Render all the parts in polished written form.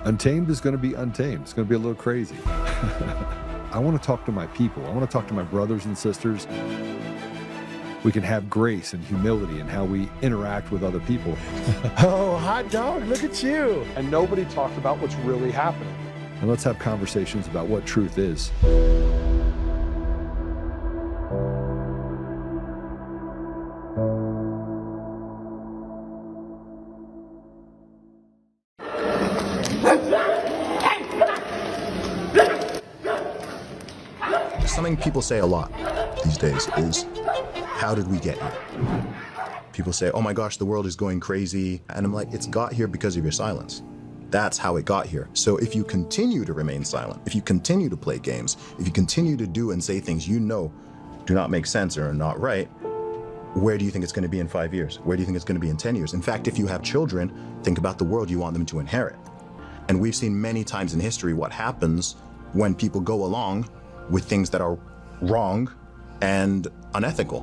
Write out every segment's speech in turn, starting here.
Untamed is going to be untamed. It's going to be a little crazy. I want to talk to my people. I want to talk to my brothers and sisters. We can have grace and humility in how we interact with other people. Oh, hot dog, look at you. And nobody talked about what's really happening. And let's have conversations about what truth is. Something people say a lot these days is, how did we get here? People say, oh my gosh, the world is going crazy. And I'm like, it's got here because of your silence. That's how it got here. So if you continue to remain silent, if you continue to play games, if you continue to do and say things you know do not make sense or are not right, where do you think it's going to be in 5 years? Where do you think it's going to be in 10 years? In fact, if you have children, think about the world you want them to inherit. And we've seen many times in history what happens when people go along with things that are wrong and unethical.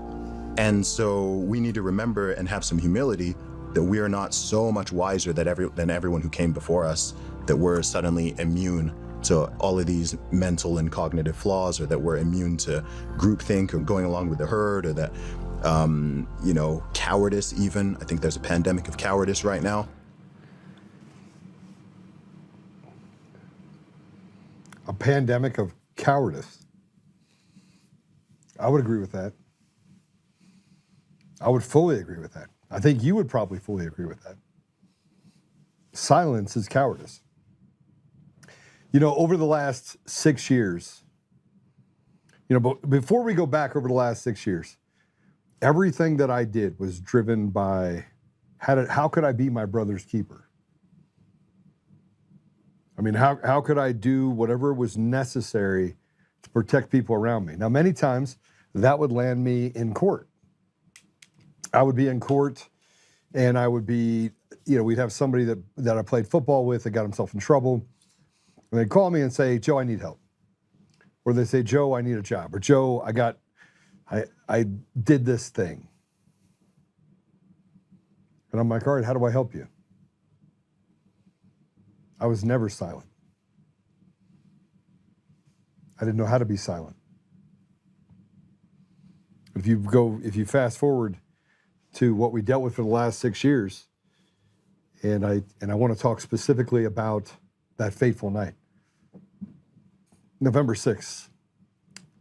And so we need to remember and have some humility that we are not so much wiser than everyone who came before us, that we're suddenly immune to all of these mental and cognitive flaws, or that we're immune to groupthink or going along with the herd, or that, cowardice even. I think there's a pandemic of cowardice right now. A pandemic of cowardice. I would agree with that. I would fully agree with that. I think you would probably fully agree with that. Silence is cowardice. You know, over the last 6 years, but before we go back over the last 6 years, everything that I did was driven by how could I be my brother's keeper? I mean, how could I do whatever was necessary to protect people around me? Now, many times that would land me in court. I would be in court and I would be, we'd have somebody that I played football with that got himself in trouble. And they'd call me and say, Joe, I need help. Or they say, Joe, I need a job. Or Joe, I did this thing. And I'm like, all right, how do I help you? I was never silent. I didn't know how to be silent. If you fast forward to what we dealt with for the last 6 years, and I want to talk specifically about that fateful night, November 6th,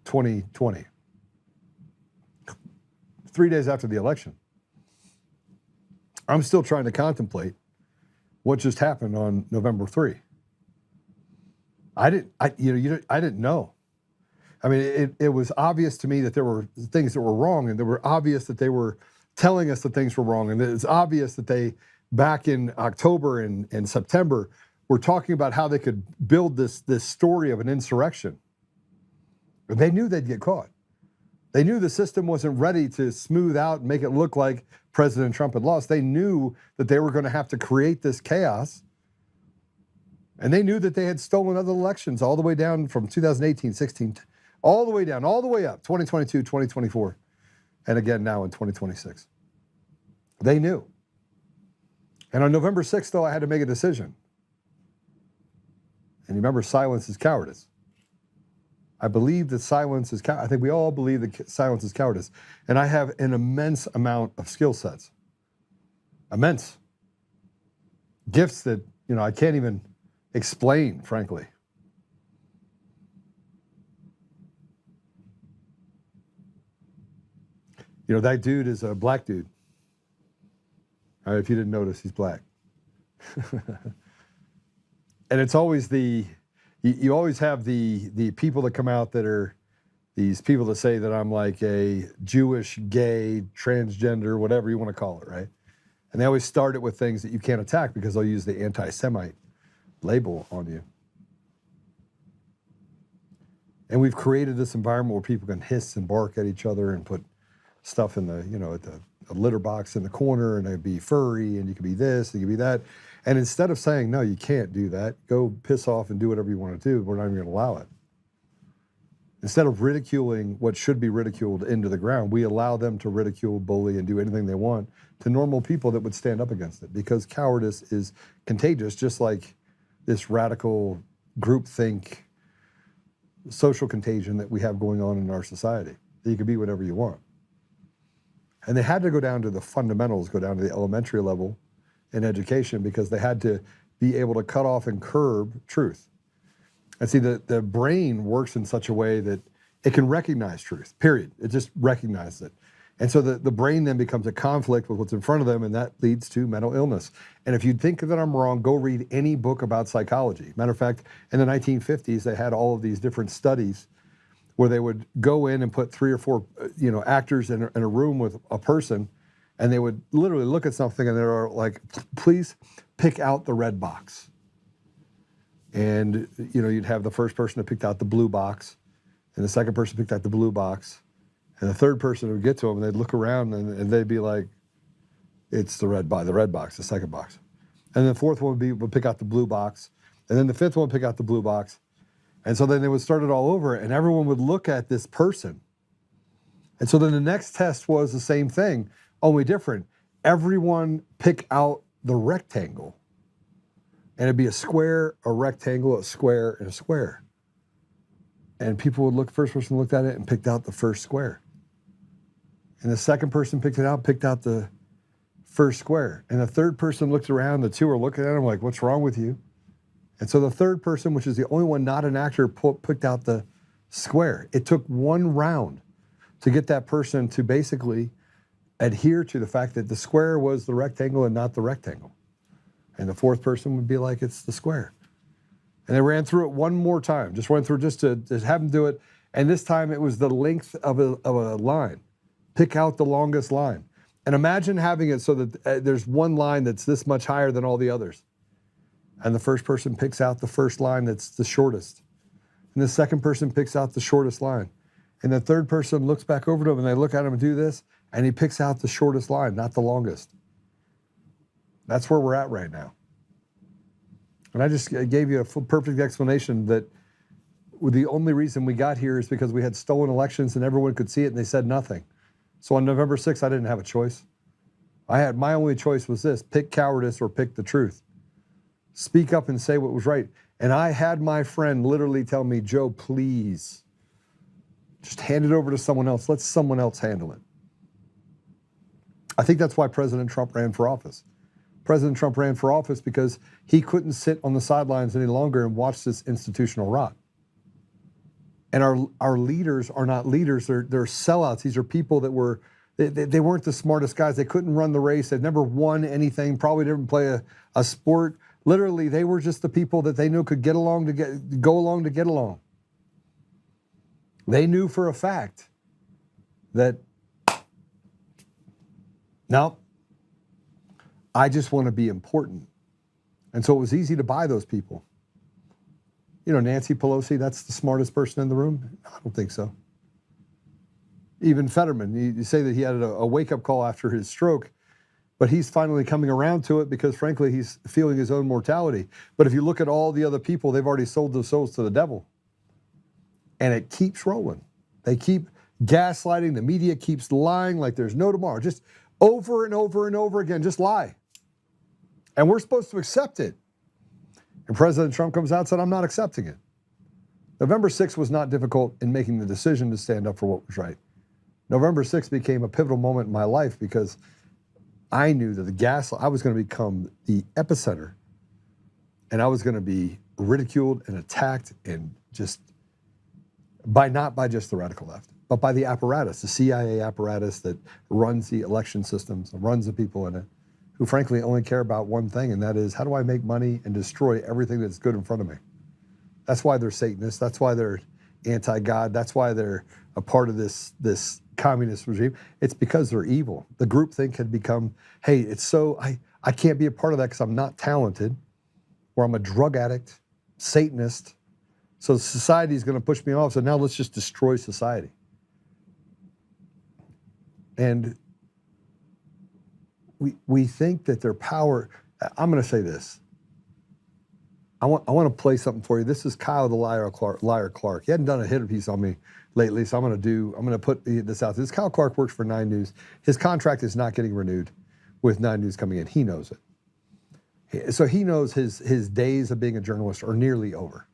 2020, 3 days after the election. I'm still trying to contemplate what just happened on November 3. I didn't know. I mean, it was obvious to me that there were things that were wrong, and they were obvious that they were telling us that things were wrong, and it's obvious that they, back in October and September, were talking about how they could build this story of an insurrection. But they knew they'd get caught. They knew the system wasn't ready to smooth out and make it look like President Trump had lost. They knew that they were going to have to create this chaos. And they knew that they had stolen other elections all the way down from 2018, 16, all the way down, all the way up, 2022, 2024, and again now in 2026. They knew. And on November 6th, though, I had to make a decision. And you remember, silence is cowardice. I believe that silence is I think we all believe that silence is cowardice. And I have an immense amount of skill sets. Immense. Gifts that, I can't even explain, frankly. That dude is a black dude. All right, if you didn't notice, he's black. And it's always you always have the people that come out that are these people that say that I'm like a Jewish, gay, transgender, whatever you want to call it, right? And they always start it with things that you can't attack because they'll use the anti-Semite label on you. And we've created this environment where people can hiss and bark at each other and put stuff in the, at the litter box in the corner, and they'd be furry, and you could be this, and you could be that. And instead of saying, no, you can't do that, go piss off and do whatever you want to do, we're not even going to allow it. Instead of ridiculing what should be ridiculed into the ground, we allow them to ridicule, bully, and do anything they want to normal people that would stand up against it, because cowardice is contagious, just like this radical groupthink social contagion that we have going on in our society, that you can be whatever you want. And they had to go down to the fundamentals, go down to the elementary level in education, because they had to be able to cut off and curb truth. And see, the brain works in such a way that it can recognize truth, period. It just recognizes it. And so the brain then becomes a conflict with what's in front of them, and that leads to mental illness. And if you think that I'm wrong, go read any book about psychology. Matter of fact, in the 1950s, they had all of these different studies where they would go in and put 3 or 4 actors in a room with a person, and they would literally look at something and they're like, please pick out the red box. And you'd have the first person that picked out the blue box, and the second person picked out the blue box, and the third person would get to them, and they'd look around and they'd be like, it's the red box, the second box. And the fourth one would pick out the blue box, and then the fifth one would pick out the blue box. And so then they would start it all over, and everyone would look at this person. And so then the next test was the same thing, only different. Everyone pick out the rectangle. And it'd be a square, a rectangle, a square, and a square. And people would look, first person looked at it and picked out the first square. And the second person picked it out, picked out the first square. And the third person looked around, the two were looking at him like, what's wrong with you? And so the third person, which is the only one not an actor, picked out the square. It took one round to get that person to basically adhere to the fact that the square was the rectangle and not the rectangle. And the fourth person would be like, it's the square. And they ran through it one more time, just went through just to have them do it. And this time it was the length of a line. Pick out the longest line. And imagine having it so that there's one line that's this much higher than all the others. And the first person picks out the first line that's the shortest. And the second person picks out the shortest line. And the third person looks back over to him and they look at him and do this, and he picks out the shortest line, not the longest. That's where we're at right now. And I just gave you a perfect explanation that the only reason we got here is because we had stolen elections and everyone could see it and they said nothing. So on November 6th, I didn't have a choice. My only choice was this: pick cowardice or pick the truth. Speak up and say what was right. And I had my friend literally tell me, Joe, please, just hand it over to someone else. Let someone else handle it. I think that's why President Trump ran for office. President Trump ran for office because he couldn't sit on the sidelines any longer and watch this institutional rot. And our leaders are not leaders, they're sellouts. These are people that they weren't the smartest guys. They couldn't run the race. They've never won anything, probably didn't play a sport. Literally, they were just the people that they knew could go along to get along. They knew for a fact that, no, I just want to be important. And so it was easy to buy those people. Nancy Pelosi, that's the smartest person in the room? I don't think so. Even Fetterman, you say that he had a wake-up call after his stroke, but he's finally coming around to it because, frankly, he's feeling his own mortality. But if you look at all the other people, they've already sold their souls to the devil. And it keeps rolling. They keep gaslighting. The media keeps lying like there's no tomorrow. Just over and over and over again, just lie. And we're supposed to accept it. And President Trump comes out and said, I'm not accepting it. November 6th was not difficult in making the decision to stand up for what was right. November 6th became a pivotal moment in my life because I knew that I was going to become the epicenter, and I was going to be ridiculed and attacked, and just not by just the radical left, but by the apparatus, the CIA apparatus that runs the election systems, runs the people in it, who frankly only care about one thing, and that is, how do I make money and destroy everything that's good in front of me? That's why they're Satanists. That's why they're anti-God. That's why they're a part of this communist regime. It's because they're evil. The groupthink had become, hey, it's so, I can't be a part of that because I'm not talented, or I'm a drug addict, Satanist, so society is going to push me off, so now let's just destroy society. And we think that their power, I'm going to say this. I want to play something for you. This is Kyle the Liar Clark. He hadn't done a hitter piece on me lately, so I'm going to put this out. This Kyle Clark works for 9 News. His contract is not getting renewed with 9 News coming in. He knows it. So he knows his days of being a journalist are nearly over.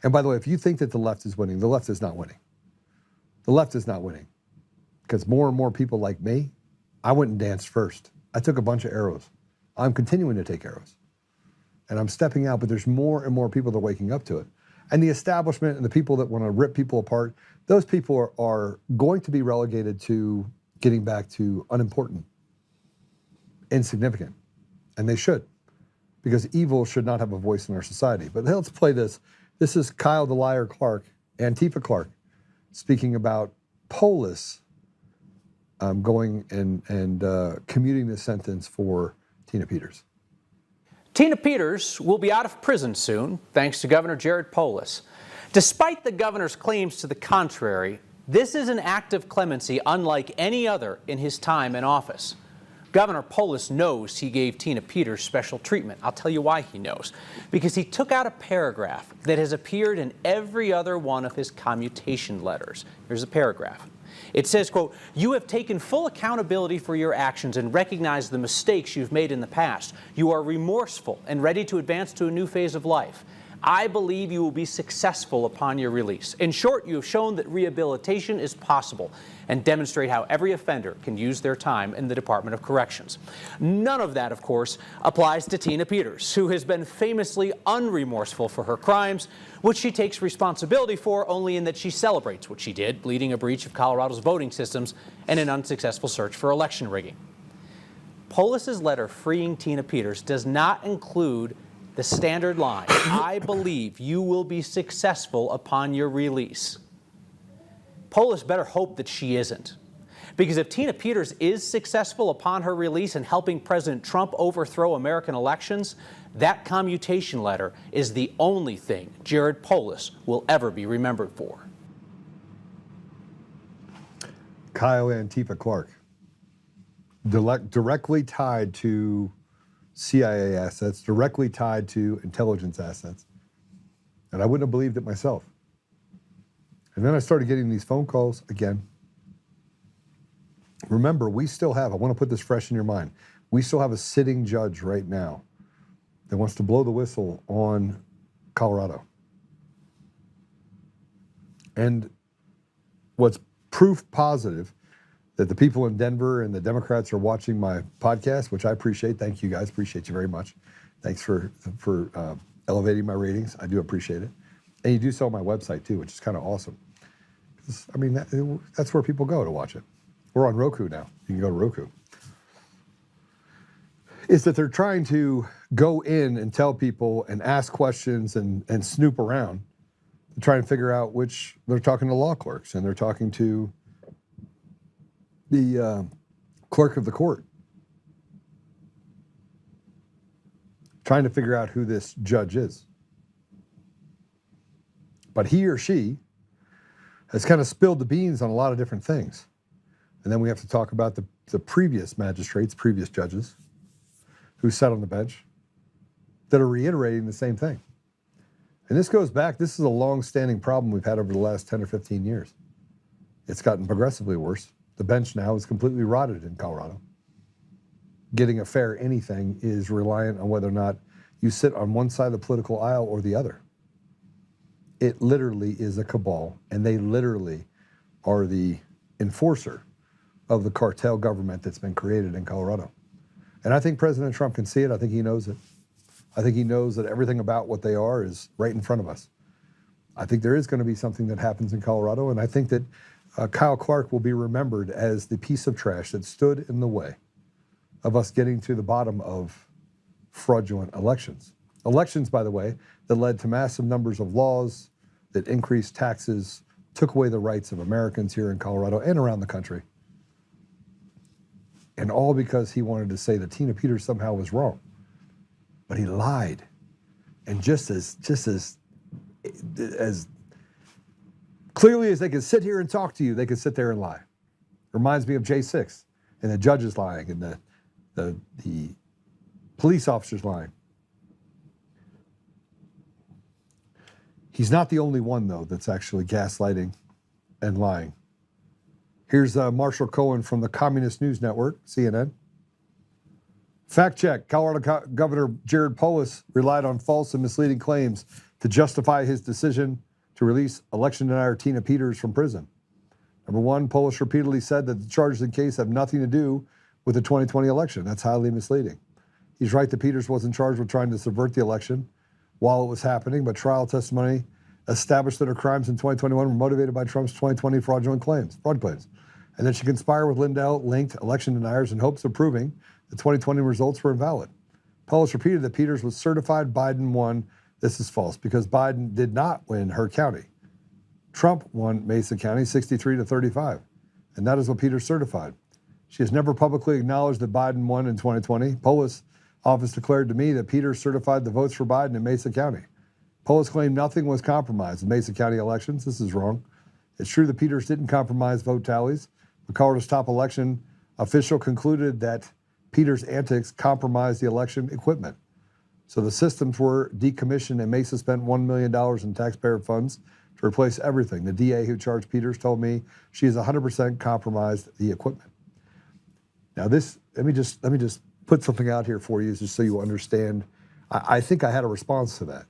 And by the way, if you think that the left is winning, the left is not winning. The left is not winning. Because more and more people like me, I went and danced first. I took a bunch of arrows. I'm continuing to take arrows. And I'm stepping out, but there's more and more people that are waking up to it. And the establishment and the people that want to rip people apart, those people are going to be relegated to getting back to unimportant, insignificant. And they should, because evil should not have a voice in our society. But let's play this. This is Kyle the Liar Clark, Antifa Clark, speaking about Polis going and commuting the sentence for Tina Peters. Tina Peters will be out of prison soon, thanks to Governor Jared Polis. Despite the governor's claims to the contrary, this is an act of clemency unlike any other in his time in office. Governor Polis knows he gave Tina Peters special treatment. I'll tell you why he knows. Because he took out a paragraph that has appeared in every other one of his commutation letters. Here's a paragraph. It says, quote, "You have taken full accountability for your actions and recognized the mistakes you've made in the past. You are remorseful and ready to advance to a new phase of life. I believe you will be successful upon your release. In short, you have shown that rehabilitation is possible and demonstrate how every offender can use their time in the Department of Corrections." None of that, of course, applies to Tina Peters, who has been famously unremorseful for her crimes, which she takes responsibility for only in that she celebrates what she did, leading a breach of Colorado's voting systems and an unsuccessful search for election rigging. Polis's letter freeing Tina Peters does not include the standard line, "I believe you will be successful upon your release." Polis better hope that she isn't. Because if Tina Peters is successful upon her release in helping President Trump overthrow American elections, that commutation letter is the only thing Jared Polis will ever be remembered for. Kyle Antifa Clark, directly tied to CIA assets, directly tied to intelligence assets. And I wouldn't have believed it myself. And then I started getting these phone calls again. Remember, we still have, I want to put this fresh in your mind, we still have a sitting judge right now that wants to blow the whistle on Colorado. And what's proof positive that the people in Denver and the Democrats are watching my podcast, which I appreciate. Thank you guys, appreciate you very much. Thanks for elevating my ratings. I do appreciate it. And you do so on my website too, which is kind of awesome. I mean, that's where people go to watch it. We're on Roku now. You can go to Roku. Is that they're trying to go in and tell people and ask questions and snoop around to try and figure out which, they're talking to law clerks and they're talking to the clerk of the court, trying to figure out who this judge is. But he or she has kind of spilled the beans on a lot of different things. And then we have to talk about the previous magistrates, previous judges who sat on the bench that are reiterating the same thing. And this goes back, this is a long-standing problem we've had over the last 10 or 15 years. It's gotten progressively worse. The bench now is completely rotted in Colorado. Getting a fair anything is reliant on whether or not you sit on one side of the political aisle or the other. It literally is a cabal, and they literally are the enforcer of the cartel government that's been created in Colorado. And I think President Trump can see it. I think he knows it. I think he knows that everything about what they are is right in front of us. I think there is going to be something that happens in Colorado, and I think that Kyle Clark will be remembered as the piece of trash that stood in the way of us getting to the bottom of fraudulent elections. Elections, by the way, that led to massive numbers of laws, that increased taxes, took away the rights of Americans here in Colorado and around the country. And all because he wanted to say that Tina Peters somehow was wrong. But he lied. And just as clearly as they could sit here and talk to you, they could sit there and lie. Reminds me of J6 and the judges lying and the police officers lying. He's not the only one, though, that's actually gaslighting and lying. Here's Marshall Cohen from the Communist News Network, CNN. Fact check. Colorado Governor Jared Polis relied on false and misleading claims to justify his decision to release election denier Tina Peters from prison. Number one, Polis repeatedly said that the charges in case have nothing to do with the 2020 election. That's highly misleading. He's right that Peters wasn't charged with trying to subvert the election while it was happening, but trial testimony established that her crimes in 2021 were motivated by Trump's 2020 fraud claims, and that she conspired with Lindell-linked election deniers in hopes of proving the 2020 results were invalid. Polis repeated that Peters was certified Biden won. This is false because Biden did not win her county. Trump won Mesa County 63-35, and that is what Peters certified. She has never publicly acknowledged that Biden won in 2020. Polis' office declared to me that Peters certified the votes for Biden in Mesa County. Polis claimed nothing was compromised in Mesa County elections. This is wrong. It's true that Peters didn't compromise vote tallies. The Colorado's top election official concluded that Peters' antics compromised the election equipment. So the systems were decommissioned and Mesa spent $1 million in taxpayer funds to replace everything. The DA who charged Peters told me she has 100% compromised the equipment. Now this, let me just put something out here for you just so you understand. I think I had a response to that.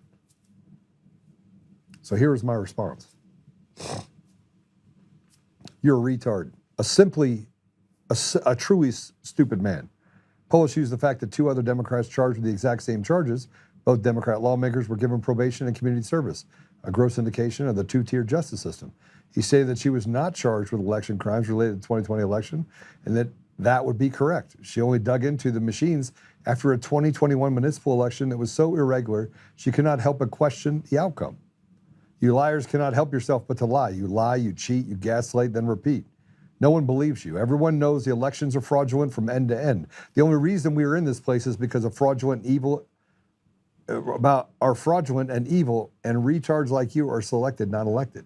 So here was my response. You're a retard, a truly stupid man. Polis used the fact that two other Democrats charged with the exact same charges. Both Democrat lawmakers were given probation and community service, a gross indication of the two-tier justice system. He stated that she was not charged with election crimes related to the 2020 election, and that would be correct. She only dug into the machines after a 2021 municipal election that was so irregular, she could not help but question the outcome. You liars cannot help yourself but to lie. You lie, you cheat, you gaslight, then repeat. No one believes you. Everyone knows the elections are fraudulent from end to end. The only reason we are in this place is because of fraudulent and evil, and retards like you are selected, not elected.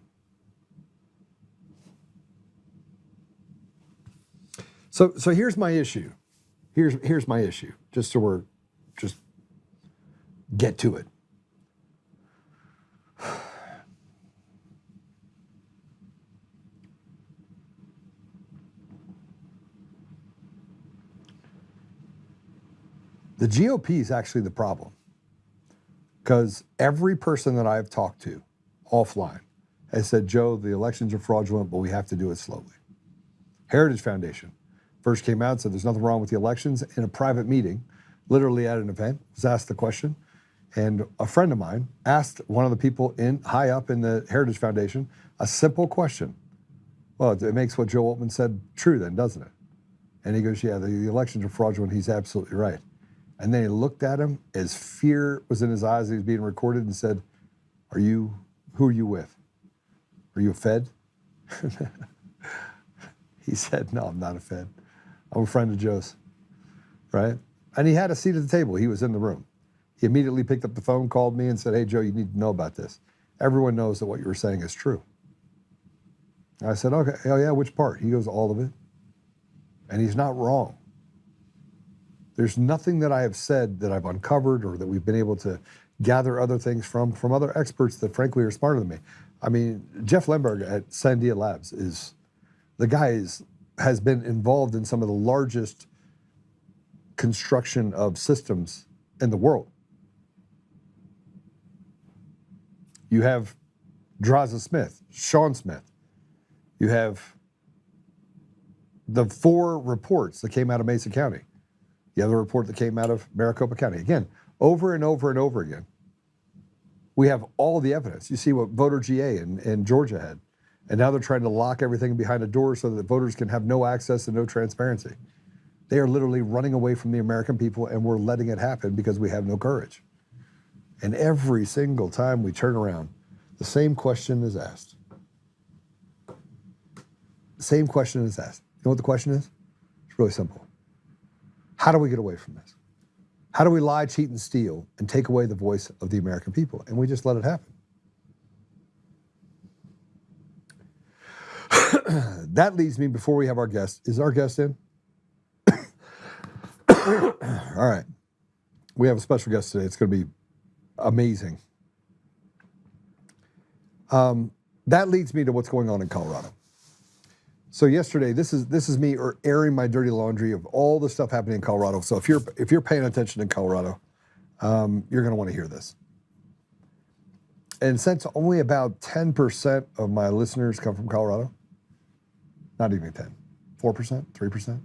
So here's my issue. Here's my issue, just so we're just get to it. The GOP is actually the problem, because every person that I've talked to offline has said, Joe, the elections are fraudulent, but we have to do it slowly. Heritage Foundation first came out and said there's nothing wrong with the elections in a private meeting, literally at an event, was asked the question. And a friend of mine asked one of the people high up in the Heritage Foundation a simple question. Well, it makes what Joe Oltmann said true then, doesn't it? And he goes, yeah, the elections are fraudulent. He's absolutely right. And then he looked at him as fear was in his eyes. He was being recorded and said, who are you with? Are you a Fed? He said, no, I'm not a Fed. I'm a friend of Joe's, right? And he had a seat at the table. He was in the room. He immediately picked up the phone, called me and said, hey, Joe, you need to know about this. Everyone knows that what you were saying is true. I said, okay, oh yeah, which part? He goes, all of it. And he's not wrong. There's nothing that I have said that I've uncovered or that we've been able to gather other things from other experts that frankly are smarter than me. I mean, Jeff Lemberg at Sandia Labs has been involved in some of the largest construction of systems in the world. You have Draza Smith, Sean Smith. You have the 4 reports that came out of Mesa County. You have the report that came out of Maricopa County. Again, over and over and over again, we have all the evidence. You see what voter GA in Georgia had. And now they're trying to lock everything behind a door so that voters can have no access and no transparency. They are literally running away from the American people, and we're letting it happen because we have no courage. And every single time we turn around, the same question is asked. The same question is asked. You know what the question is? It's really simple. How do we get away from this? How do we lie, cheat, and steal and take away the voice of the American people? And we just let it happen. That leads me, before we have our guest, is our guest in? All right. We have a special guest today. It's going to be amazing. That leads me to what's going on in Colorado. So yesterday, this is me airing my dirty laundry of all the stuff happening in Colorado. So if you're paying attention in Colorado, you're going to want to hear this. And since only about 10% of my listeners come from Colorado, not even 10, 4%, 3%,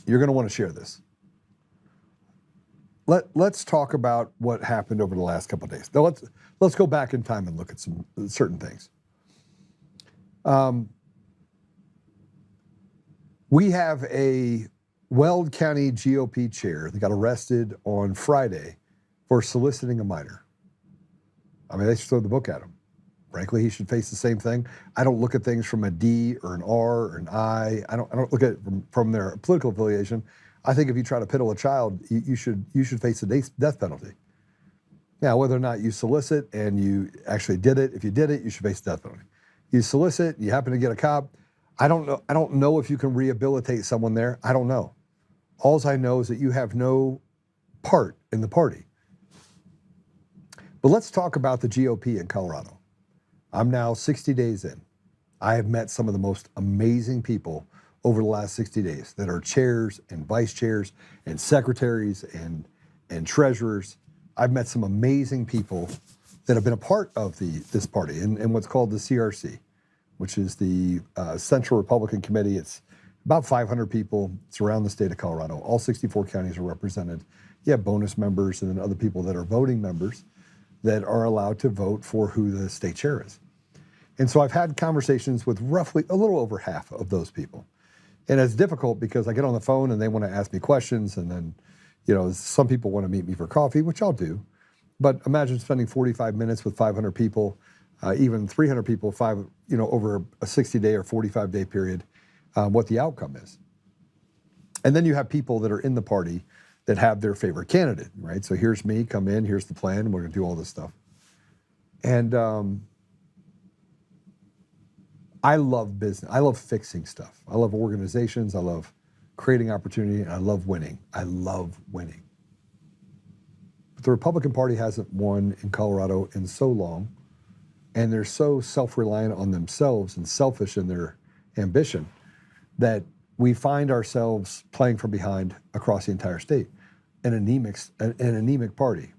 you're going to want to share this. Let's talk about what happened over the last couple of days. Now let's go back in time and look at some certain things. We have a Weld County GOP chair that got arrested on Friday for soliciting a minor. I mean, they should throw the book at him. Frankly, he should face the same thing. I don't look at things from a D or an R or an I. I don't look at it from their political affiliation. I think if you try to piddle a child, you should face the death penalty. Now, whether or not you solicit and you actually did it, if you did it, you should face the death penalty. You solicit, you happen to get a cop. I don't know if you can rehabilitate someone there. I don't know. All I know is that you have no part in the party. But let's talk about the GOP in Colorado. I'm now 60 days in. I have met some of the most amazing people over the last 60 days that are chairs and vice chairs and secretaries and treasurers. I've met some amazing people that have been a part of this party and what's called the CRC, which is the Central Republican Committee. It's about 500 people. It's around the state of Colorado. All 64 counties are represented. You have bonus members and then other people that are voting members that are allowed to vote for who the state chair is. And so I've had conversations with roughly a little over half of those people. And it's difficult because I get on the phone and they want to ask me questions, and then, some people want to meet me for coffee, which I'll do. But imagine spending 45 minutes with 500 people, even 300 people, over a 60-day or 45-day period, what the outcome is. And then you have people that are in the party that have their favorite candidate, right? So here's me, come in, here's the plan, and we're going to do all this stuff. And I love business. I love fixing stuff. I love organizations. I love creating opportunity, and I love winning. I love winning. But the Republican Party hasn't won in Colorado in so long, and they're so self-reliant on themselves and selfish in their ambition that we find ourselves playing from behind across the entire state, an anemic party.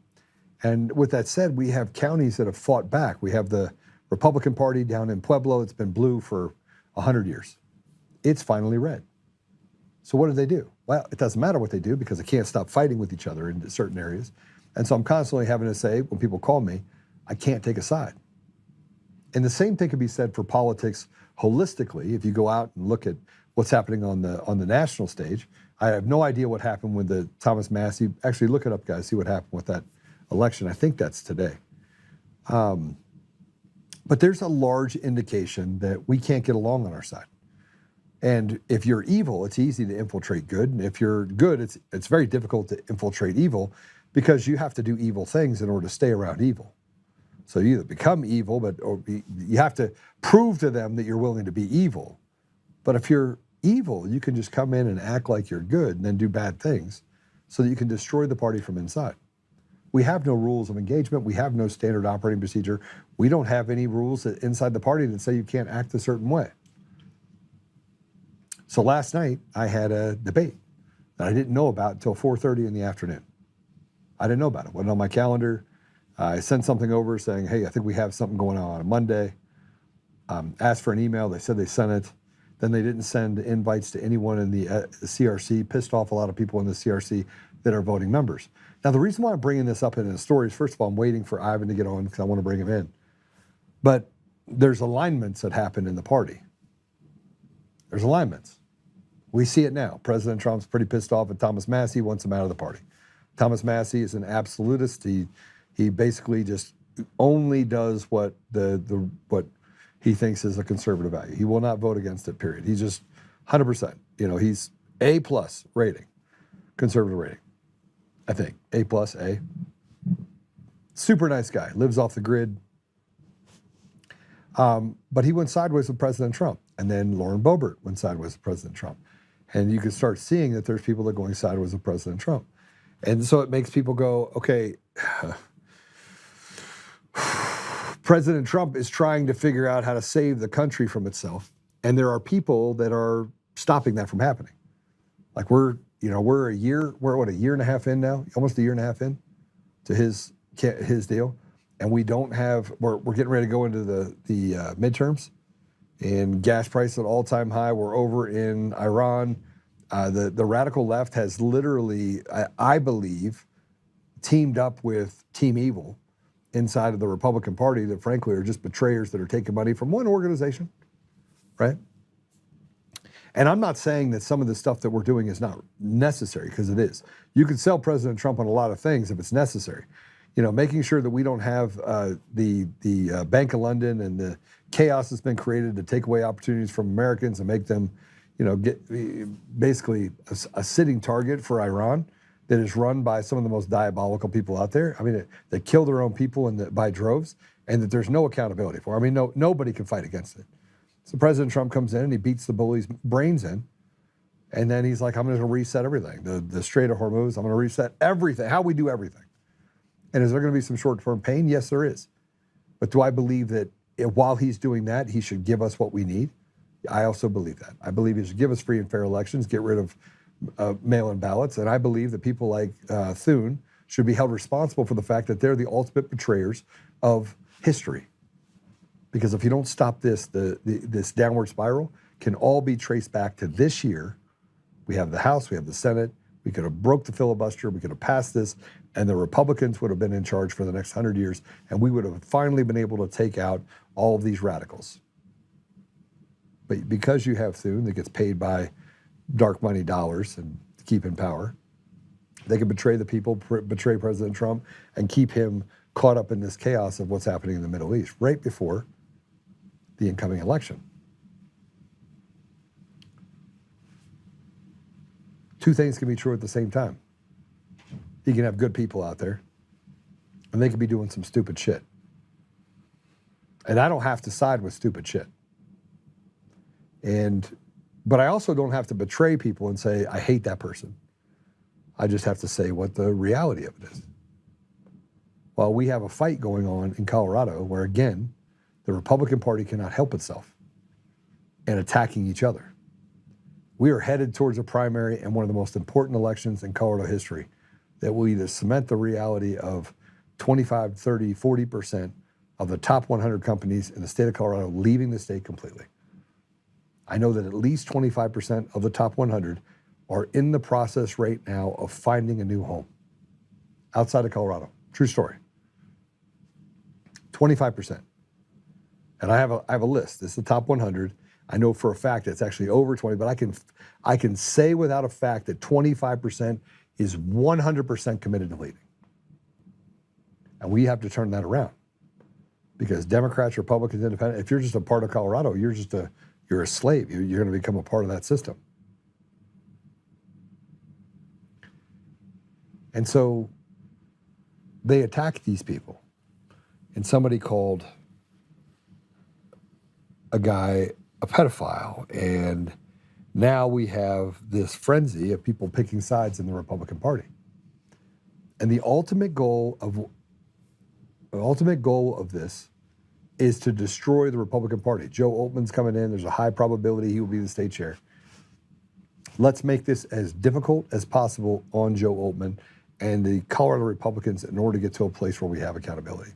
And with that said, we have counties that have fought back. We have the Republican Party down in Pueblo. It's been blue for 100 years. It's finally red. So what do they do? Well, it doesn't matter what they do because they can't stop fighting with each other in certain areas. And so I'm constantly having to say, when people call me, I can't take a side. And the same thing can be said for politics holistically. If you go out and look at what's happening on the national stage, I have no idea what happened with the Thomas Massie. Actually, look it up, guys, see what happened with that election. I think that's today. But there's a large indication that we can't get along on our side. And if you're evil, it's easy to infiltrate good. And if you're good, it's very difficult to infiltrate evil because you have to do evil things in order to stay around evil. So you either become evil, or you have to prove to them that you're willing to be evil. But if you're evil, you can just come in and act like you're good and then do bad things so that you can destroy the party from inside. We have no rules of engagement. We have no standard operating procedure. We don't have any rules inside the party that say you can't act a certain way. So last night, I had a debate that I didn't know about until 4:30 in the afternoon. I didn't know about it. It wasn't on my calendar. I sent something over saying, hey, I think we have something going on Monday. Asked for an email. They said they sent it. Then they didn't send invites to anyone in the CRC. Pissed off a lot of people in the CRC that are voting members. Now, the reason why I'm bringing this up in the story is, first of all, I'm waiting for Ivan to get on because I want to bring him in. But there's alignments that happen in the party. There's alignments. We see it now. President Trump's pretty pissed off at Thomas Massie, wants him out of the party. Thomas Massie is an absolutist. He basically just only does what what he thinks is a conservative value. He will not vote against it, period. He's just 100%. He's A+ rating, conservative rating, I think. A+, A. Super nice guy, lives off the grid. But he went sideways with President Trump. And then Lauren Boebert went sideways with President Trump. And you can start seeing that there's people that are going sideways with President Trump. And so it makes people go, okay, President Trump is trying to figure out how to save the country from itself. And there are people that are stopping that from happening. Like we're a year and a half in now, almost a year and a half in to his deal. And we don't have, we're getting ready to go into the midterms, and gas prices at all-time high. We're over in Iran. The radical left has literally, I believe, teamed up with Team Evil inside of the Republican Party that frankly are just betrayers that are taking money from one organization, right? And I'm not saying that some of the stuff that we're doing is not necessary, because it is. You can sell President Trump on a lot of things if it's necessary. You know, making sure that we don't have the Bank of London and the chaos that's been created to take away opportunities from Americans and make them, you know, get basically a sitting target for Iran that is run by some of the most diabolical people out there. I mean, they kill their own people by droves, and that there's no accountability for. I mean, nobody can fight against it. So President Trump comes in and he beats the bully's brains in, and then he's like, I'm going to reset everything. The Strait of Hormuz, I'm going to reset everything, how we do everything. And is there going to be some short-term pain? Yes, there is. But do I believe that while he's doing that, he should give us what we need? I also believe that. I believe he should give us free and fair elections, get rid of mail-in ballots, and I believe that people like Thune should be held responsible for the fact that they're the ultimate betrayers of history. Because if you don't stop this, this downward spiral can all be traced back to this year. We have the House, we have the Senate, we could have broke the filibuster, we could have passed this, and the Republicans would have been in charge for the next 100 years, and we would have finally been able to take out all of these radicals. But because you have Thune that gets paid by dark money dollars and to keep in power, they can betray the people, betray President Trump, and keep him caught up in this chaos of what's happening in the Middle East right before the incoming election. Two things can be true at the same time. You can have good people out there, and they could be doing some stupid shit. And I don't have to side with stupid shit. But I also don't have to betray people and say, I hate that person. I just have to say what the reality of it is. Well, we have a fight going on in Colorado where, again, the Republican Party cannot help itself in attacking each other. We are headed towards a primary and one of the most important elections in Colorado history that will either cement the reality of 25, 30, 40% of the top 100 companies in the state of Colorado leaving the state completely. I know that at least 25% of the top 100 are in the process right now of finding a new home outside of Colorado. True story. 25%. And I have a list. This is the top 100. I know for a fact it's actually over 20, but I can say without a fact that 25% is 100% committed to leaving. And we have to turn that around. Because Democrats, Republicans, Independents, if you're just a part of Colorado, you're a slave. You're going to become a part of that system. And so they attack these people. And somebody called a guy a pedophile. And now we have this frenzy of people picking sides in the Republican Party. And the ultimate goal of this is to destroy the Republican Party. Joe Oltmann's coming in. There's a high probability he will be the state chair. Let's make this as difficult as possible on Joe Oltmann and the Colorado Republicans in order to get to a place where we have accountability.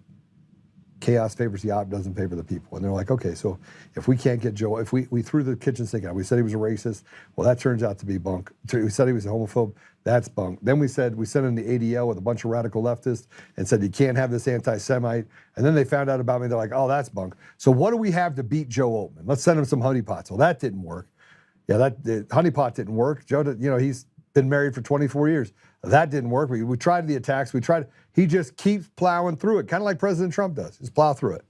Chaos favors the op, doesn't favor the people. And they're like, okay, so if we can't get Joe, if we threw the kitchen sink out, we said he was a racist, well, that turns out to be bunk. We said he was a homophobe, that's bunk. Then we sent in the ADL with a bunch of radical leftists and said, you can't have this anti-Semite. And then they found out about me, they're like, oh, that's bunk. So what do we have to beat Joe Oltmann? Let's send him some honeypots. Well, that didn't work. Yeah, the honeypot didn't work. Joe, he's been married for 24 years. That didn't work. We tried the attacks. He just keeps plowing through it, kind of like President Trump does. Just plow through it.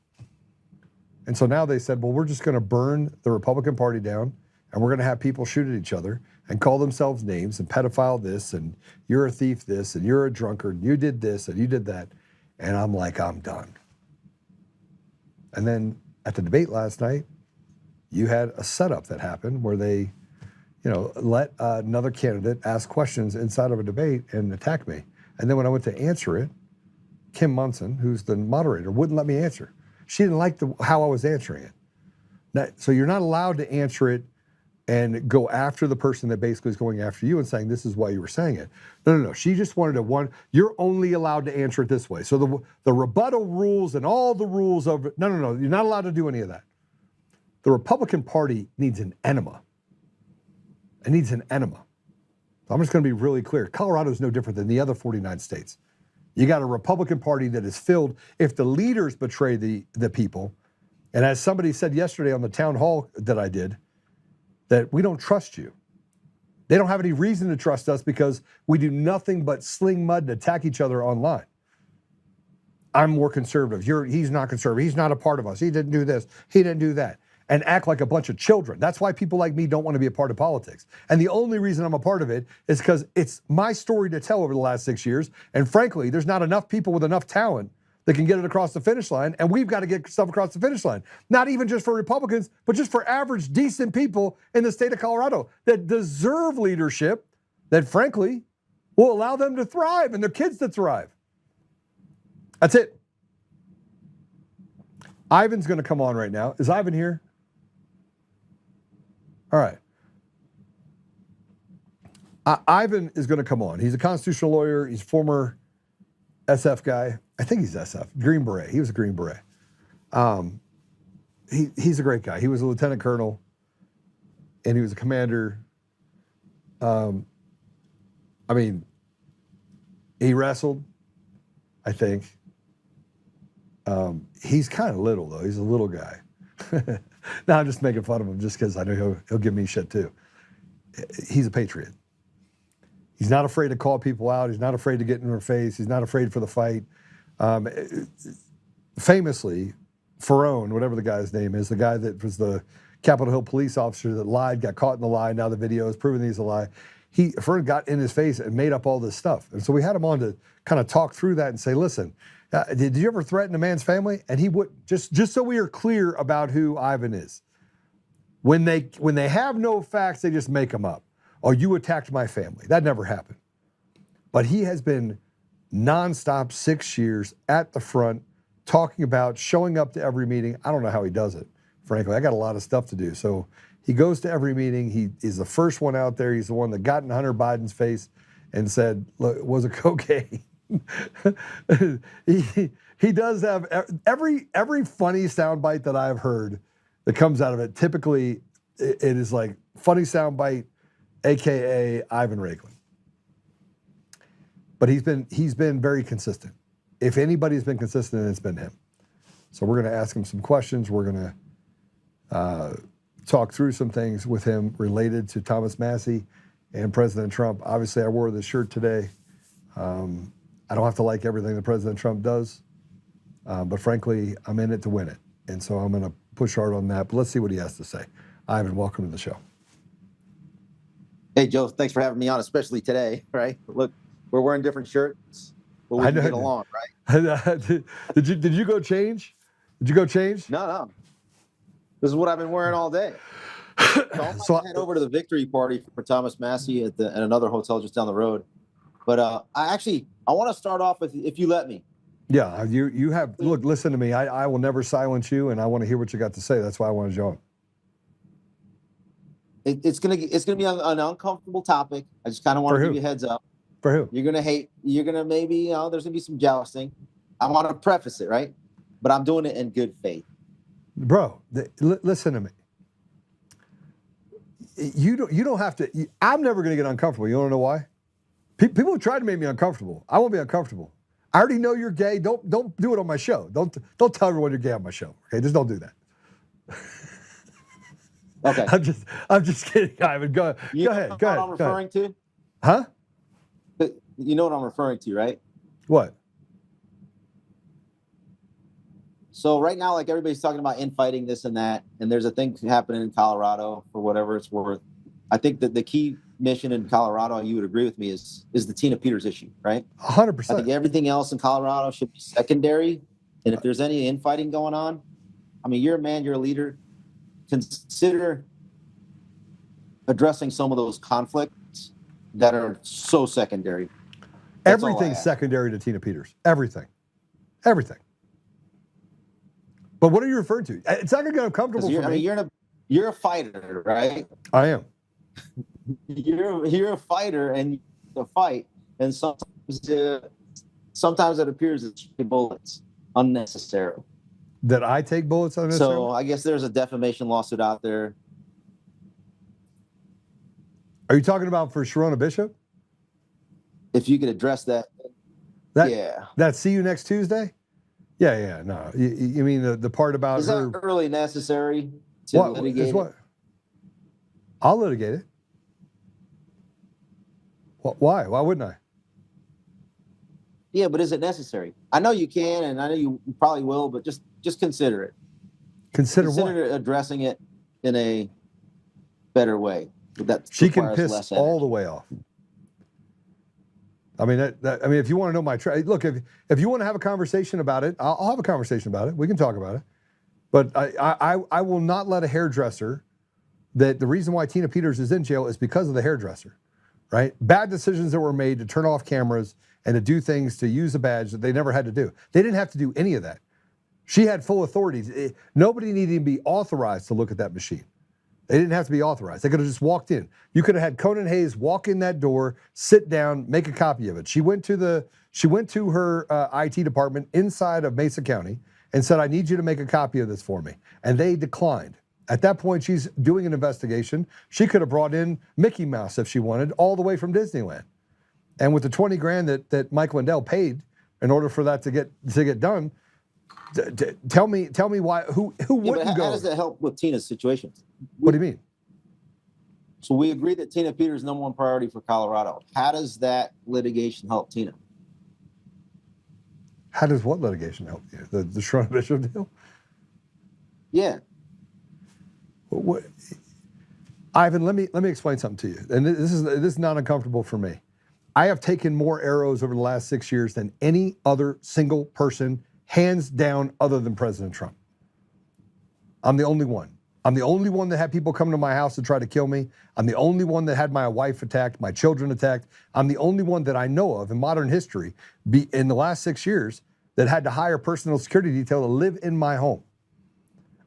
And so now they said, well, we're just going to burn the Republican Party down, and we're going to have people shoot at each other and call themselves names and pedophile this, and you're a thief this, and you're a drunkard, and you did this, and you did that. And I'm like, I'm done. And then at the debate last night, you had a setup that happened where they let another candidate ask questions inside of a debate and attack me. And then when I went to answer it, Kim Munson, who's the moderator, wouldn't let me answer. She didn't like how I was answering it. So you're not allowed to answer it and go after the person that basically is going after you and saying, this is why you were saying it. No. She just wanted you're only allowed to answer it this way. So the rebuttal rules and all the rules of it, no. You're not allowed to do any of that. The Republican Party needs an enema. It needs an enema. I'm just going to be really clear. Colorado is no different than the other 49 states. You got a Republican Party that is filled, if the leaders betray the people, and as somebody said yesterday on the town hall that I did, that we don't trust you. They don't have any reason to trust us because we do nothing but sling mud and attack each other online. I'm more conservative. He's not conservative. He's not a part of us. He didn't do this. He didn't do that. And act like a bunch of children. That's why people like me don't want to be a part of politics. And the only reason I'm a part of it is because it's my story to tell over the last 6 years. And frankly, there's not enough people with enough talent that can get it across the finish line. And we've got to get stuff across the finish line. Not even just for Republicans, but just for average, decent people in the state of Colorado that deserve leadership that frankly will allow them to thrive and their kids to thrive. That's it. Ivan's going to come on right now. Is Ivan here? All right. Ivan is going to come on. He's a constitutional lawyer. He's a former SF guy. I think he's SF. Green Beret. He was a Green Beret. He's a great guy. He was a lieutenant colonel, and he was a commander. I mean, he wrestled, I think. He's kind of little, though. He's a little guy. Now I'm just making fun of him just because I know he'll give me shit too. He's a patriot. He's not afraid to call people out. He's not afraid to get in their face. He's not afraid for the fight. Famously, Ferone, whatever the guy's name is, the guy that was the Capitol Hill police officer that lied, got caught in the lie. Now the video is proving he's a lie. Ferone got in his face and made up all this stuff. And so we had him on to kind of talk through that and say, listen, did you ever threaten a man's family? And he would, just so we are clear about who Ivan is. When they have no facts, they just make them up. Oh, you attacked my family. That never happened. But he has been nonstop 6 years at the front, talking about showing up to every meeting. I don't know how he does it, frankly. I got a lot of stuff to do. So he goes to every meeting. He is the first one out there. He's the one that got in Hunter Biden's face and said, look, was it cocaine? he does have every funny soundbite that I've heard that comes out of it. Typically, it is like funny soundbite, AKA Ivan Raiklin. But he's been very consistent. If anybody's been consistent, it's been him. So we're going to ask him some questions. We're going to talk through some things with him related to Thomas Massie and President Trump. Obviously, I wore this shirt today. I don't have to like everything that President Trump does, but frankly, I'm in it to win it. And so I'm going to push hard on that. But let's see what he has to say. Ivan, welcome to the show. Hey, Joe, thanks for having me on, especially today, right? Look, we're wearing different shirts, but we can get along, right? Did you go change? Did you go change? No. This is what I've been wearing all day. So I'm head over to the victory party for Thomas Massie at another hotel just down the road. But I want to start off with, if you let me. Yeah, you have. Look, listen to me. I will never silence you, and I want to hear what you got to say. That's why I wanted you on. It's gonna be an uncomfortable topic. I just kind of want to give you a heads up. For who? You're gonna hate. You're gonna maybe. There's gonna be some jousting. I want to preface it, right? But I'm doing it in good faith. Bro, listen to me. You don't have to. I'm never gonna get uncomfortable. You want to know why? People have tried to make me uncomfortable. I won't be uncomfortable. I already know you're gay. Don't do it on my show. Don't tell everyone you're gay on my show. Okay, just don't do that. Okay. I'm just kidding, Ivan. Go ahead. You know what I'm referring to? Huh? You know what I'm referring to, right? What? So right now, like everybody's talking about infighting, this and that, and there's a thing happening in Colorado for whatever it's worth. I think that the key mission in Colorado, and you would agree with me, is the Tina Peters issue, right? 100%. I think everything else in Colorado should be secondary. And if there's any infighting going on, I mean, you're a man, you're a leader. Consider addressing some of those conflicts that are so secondary. Everything's secondary to Tina Peters. Everything. But what are you referring to? It's not going to get uncomfortable for me. You're a fighter, right? I am. You're a fighter, and you fight, and sometimes it appears it's bullets unnecessarily. That I take bullets unnecessarily? So I guess there's a defamation lawsuit out there. Are you talking about for Sharona Bishop? If you could address that. Yeah. That see you next Tuesday? Yeah, no. You mean the part about is her... that really necessary to litigate it? I'll litigate it. Why? Why wouldn't I? Yeah, but is it necessary? I know you can, and I know you probably will, but just consider it. Consider what? Addressing it in a better way. That she can piss all the way off. I mean, I mean, if you want to know my look, if you want to have a conversation about it, I'll have a conversation about it. We can talk about it. But I will not let a hairdresser. That the reason why Tina Peters is in jail is because of the hairdresser, right? Bad decisions that were made to turn off cameras and to do things to use a badge that they never had to do. They didn't have to do any of that. She had full authority. Nobody needed to be authorized to look at that machine. They didn't have to be authorized. They could have just walked in. You could have had Conan Hayes walk in that door, sit down, make a copy of it. She went to her IT department inside of Mesa County and said, "I need you to make a copy of this for me." And they declined. At that point, she's doing an investigation. She could have brought in Mickey Mouse if she wanted, all the way from Disneyland. And with the 20 grand that Mike Lindell paid in order for that to get done, tell me why who wouldn't go? How does that help with Tina's situation? What do you mean? So we agree that Tina Peters is number one priority for Colorado. How does that litigation help Tina? How does what litigation help you? The Sharona Bishop deal? Yeah. Ivan, let me explain something to you. And this is not uncomfortable for me. I have taken more arrows over the last 6 years than any other single person, hands down, other than President Trump. I'm the only one. I'm the only one that had people come to my house to try to kill me. I'm the only one that had my wife attacked, my children attacked. I'm the only one that I know of in modern history in the last 6 years that had to hire personal security detail to live in my home.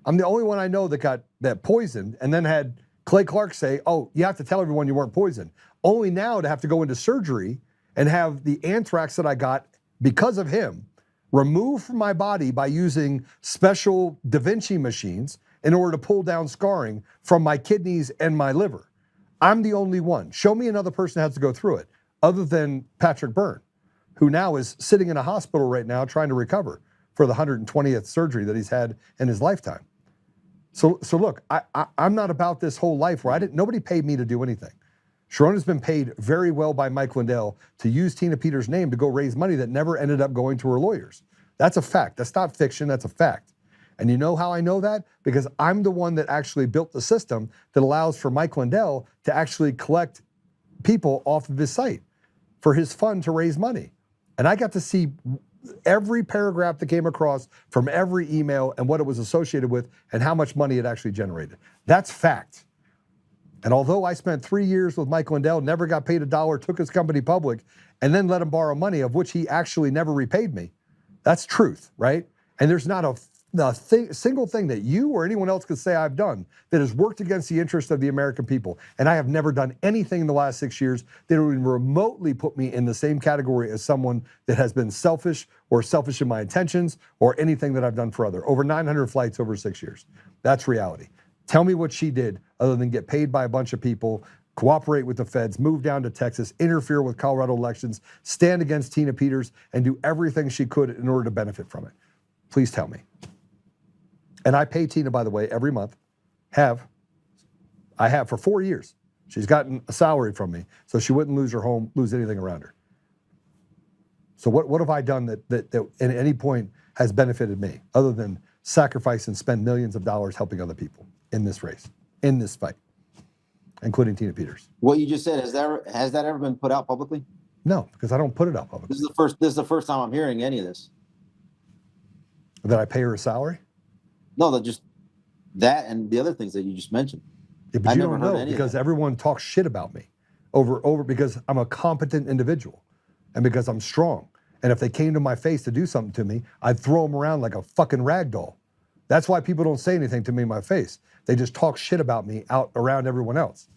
I'm the only one I know that got poisoned and then had Clay Clark say, "Oh, you have to tell everyone you weren't poisoned." Only now to have to go into surgery and have the anthrax that I got because of him removed from my body by using special Da Vinci machines in order to pull down scarring from my kidneys and my liver. I'm the only one. Show me another person that has to go through it other than Patrick Byrne, who now is sitting in a hospital right now trying to recover for the 120th surgery that he's had in his lifetime. So look, I'm not about this whole life where nobody paid me to do anything. Sharona's been paid very well by Mike Lindell to use Tina Peters' name to go raise money that never ended up going to her lawyers. That's a fact. That's not fiction. That's a fact. And you know how I know that? Because I'm the one that actually built the system that allows for Mike Lindell to actually collect people off of his site for his fund to raise money. And I got to see every paragraph that came across from every email and what it was associated with and how much money it actually generated. That's fact. And although I spent 3 years with Mike Lindell, never got paid $1, took his company public, and then let him borrow money of which he actually never repaid me, that's truth, right? And there's not a single thing that you or anyone else could say I've done that has worked against the interest of the American people. And I have never done anything in the last 6 years that would remotely put me in the same category as someone that has been selfish or selfish in my intentions or anything that I've done for other. Over 900 flights over 6 years. That's reality. Tell me what she did other than get paid by a bunch of people, cooperate with the feds, move down to Texas, interfere with Colorado elections, stand against Tina Peters, and do everything she could in order to benefit from it. Please tell me. And I pay Tina, by the way, every month. I have for 4 years. She's gotten a salary from me, so she wouldn't lose her home, lose anything around her. So what have I done that at any point has benefited me, other than sacrifice and spend millions of dollars helping other people in this race, in this fight, including Tina Peters? What you just said, has that ever been put out publicly? No, because I don't put it out publicly. This is the first time I'm hearing any of this. That I pay her a salary? No, that and the other things that you just mentioned. Yeah, but you don't know because everyone talks shit about me over because I'm a competent individual and because I'm strong. And if they came to my face to do something to me, I'd throw them around like a fucking rag doll. That's why people don't say anything to me in my face. They just talk shit about me out around everyone else.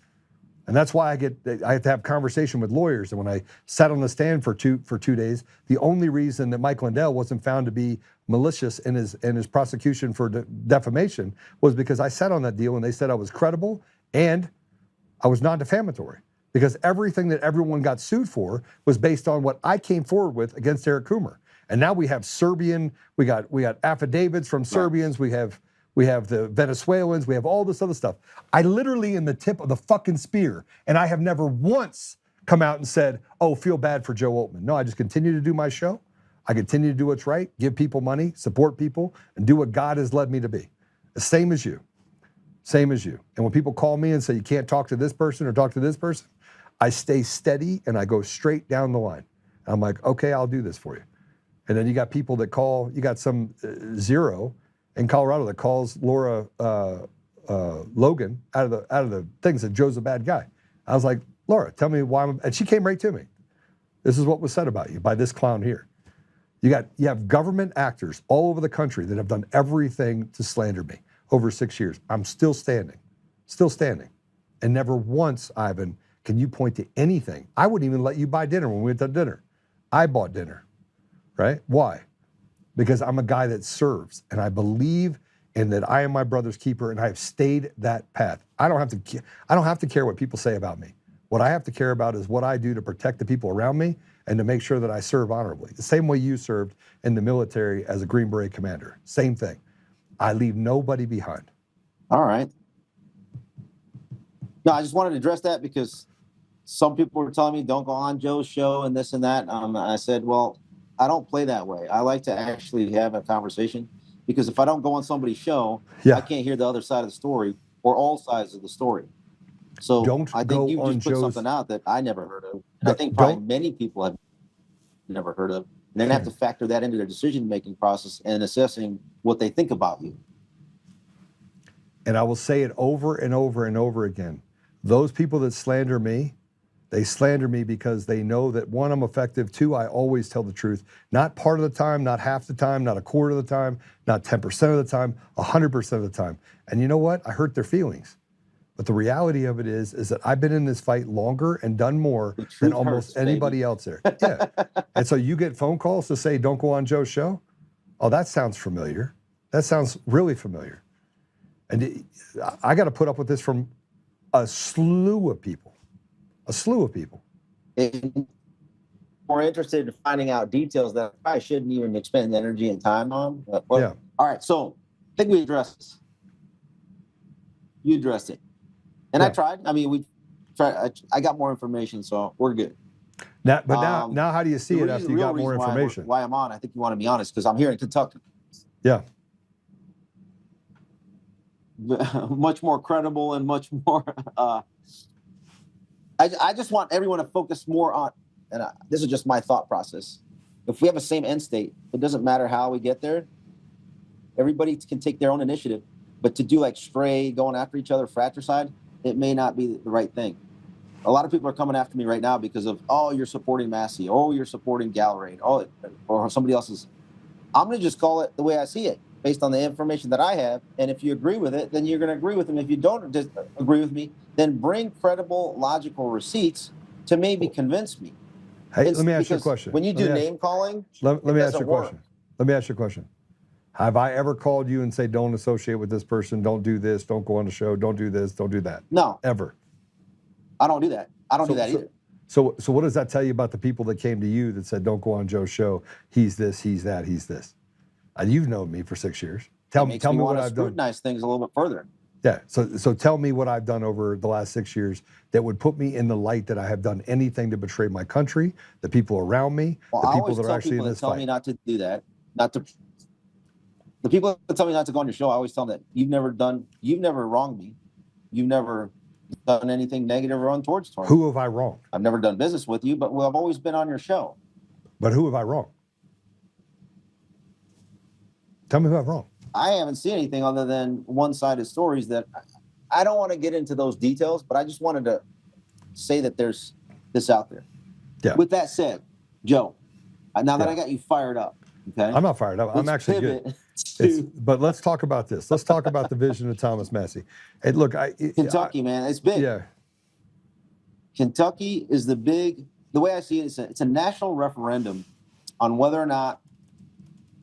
And that's why I have to have conversation with lawyers. And when I sat on the stand for two days, the only reason that Mike Lindell wasn't found to be malicious in his prosecution for defamation was because I sat on that deal and they said I was credible and I was non-defamatory. Because everything that everyone got sued for was based on what I came forward with against Eric Coomer. And now we have Serbian, we got affidavits from Serbians, we have the Venezuelans, we have all this other stuff. I literally in the tip of the fucking spear, and I have never once come out and said, oh, feel bad for Joe Oltmann. No, I just continue to do my show. I continue to do what's right, give people money, support people, and do what God has led me to be. The same as you. Same as you. And when people call me and say you can't talk to this person or talk to this person, I stay steady and I go straight down the line. I'm like, okay, I'll do this for you. And then you got people that call, you got some zero in Colorado that calls Laura Logan out of the things that Joe's a bad guy. I was like, Laura, tell me why and she came right to me. This is what was said about you by this clown here. You have government actors all over the country that have done everything to slander me over 6 years. I'm still standing. And never once, Ivan, can you point to anything? I wouldn't even let you buy dinner when we went to dinner. I bought dinner, right? Why? Because I'm a guy that serves and I believe in that I am my brother's keeper and I have stayed that path. I don't have to care what people say about me. What I have to care about is what I do to protect the people around me and to make sure that I serve honorably. The same way you served in the military as a Green Beret commander. Same thing. I leave nobody behind. All right. No, I just wanted to address that because some people were telling me don't go on Joe's show and this and that. I said, well, I don't play that way. I like to actually have a conversation because if I don't go on somebody's show, I can't hear the other side of the story or all sides of the story. So I think you just put something out that I never heard of. And I think probably many people have never heard of. And then have to factor that into their decision-making process and assessing what they think about you. And I will say it over and over and over again. Those people that slander me, they slander me because they know that one, I'm effective. Two, I always tell the truth. Not part of the time, not half the time, not a quarter of the time, not 10% of the time, 100% of the time. And you know what? I hurt their feelings. But the reality of it is that I've been in this fight longer and done more than almost anybody else there. Yeah. And so you get phone calls to say, don't go on Joe's show. Oh, that sounds familiar. That sounds really familiar. And I got to put up with this from a slew of people. And more interested in finding out details that I shouldn't even expend energy and time on. All right. So I think we addressed this. You addressed it. And I tried. I mean, we tried. I got more information, so we're good. Now, now, how do you see it after you got more information? Why I'm on? I think you want to be honest because I'm here in Kentucky. Yeah. Much more credible and much more. I just want everyone to focus more on, and this is just my thought process. If we have the same end state, it doesn't matter how we get there. Everybody can take their own initiative, but to do like stray going after each other, fratricide, it may not be the right thing. A lot of people are coming after me right now because of, oh, you're supporting Massie, oh, you're supporting Gallerade, oh, or somebody else's. I'm going to just call it the way I see it, based on the information that I have. And if you agree with it, then you're going to agree with them. If you don't agree with me, then bring credible, logical receipts to maybe convince me. Hey, let me ask you a question. When you do name calling, let me ask you a question. Let me ask you a question. Have I ever called you and say, don't associate with this person, don't do this, don't go on the show, don't do this, don't do that? No. Ever? I don't do that. I don't do that either. So what does that tell you about the people that came to you that said, don't go on Joe's show, he's this, he's that, he's this? You've known me for 6 years. Tell me what I've done. Scrutinize things a little bit further. Yeah, so tell me what I've done over the last 6 years that would put me in the light that I have done anything to betray my country, the people around me, the people that are actually in this fight. Tell me not to do that, the people that tell me not to go on your show, I always tell them that you've never wronged me. You've never done anything negative or untoward towards me. Who have I wronged? I've never done business with you, but I've always been on your show. But who have I wronged? Tell me who I've wronged. I haven't seen anything other than one-sided stories that I don't want to get into those details, but I just wanted to say that there's this out there. Yeah. With that said, Joe, now that I got you fired up, Okay, I'm not fired up. I'm Let's actually good. pivot But let's talk about this. Let's talk about the vision of Thomas Massie. Hey, look, Kentucky, man. It's big. Yeah. Kentucky is the way I see it, it's a national referendum on whether or not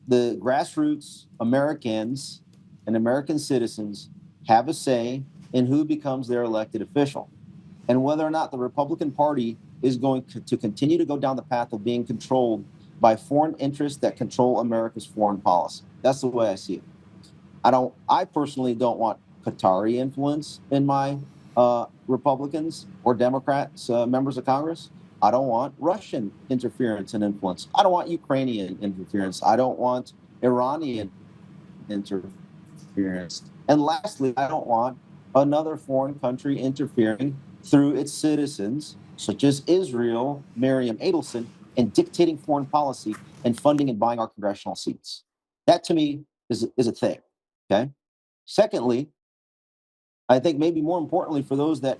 the grassroots Americans and American citizens have a say in who becomes their elected official, and whether or not the Republican Party is going to continue to go down the path of being controlled by foreign interests that control America's foreign policy. That's the way I see it. I personally don't want Qatari influence in my Republicans or Democrats, members of Congress. I don't want Russian interference and influence. I don't want Ukrainian interference. I don't want Iranian interference. And lastly, I don't want another foreign country interfering through its citizens, such as Israel, Miriam Adelson, and dictating foreign policy and funding and buying our congressional seats. That to me is a thing. Okay. Secondly, I think maybe more importantly for those that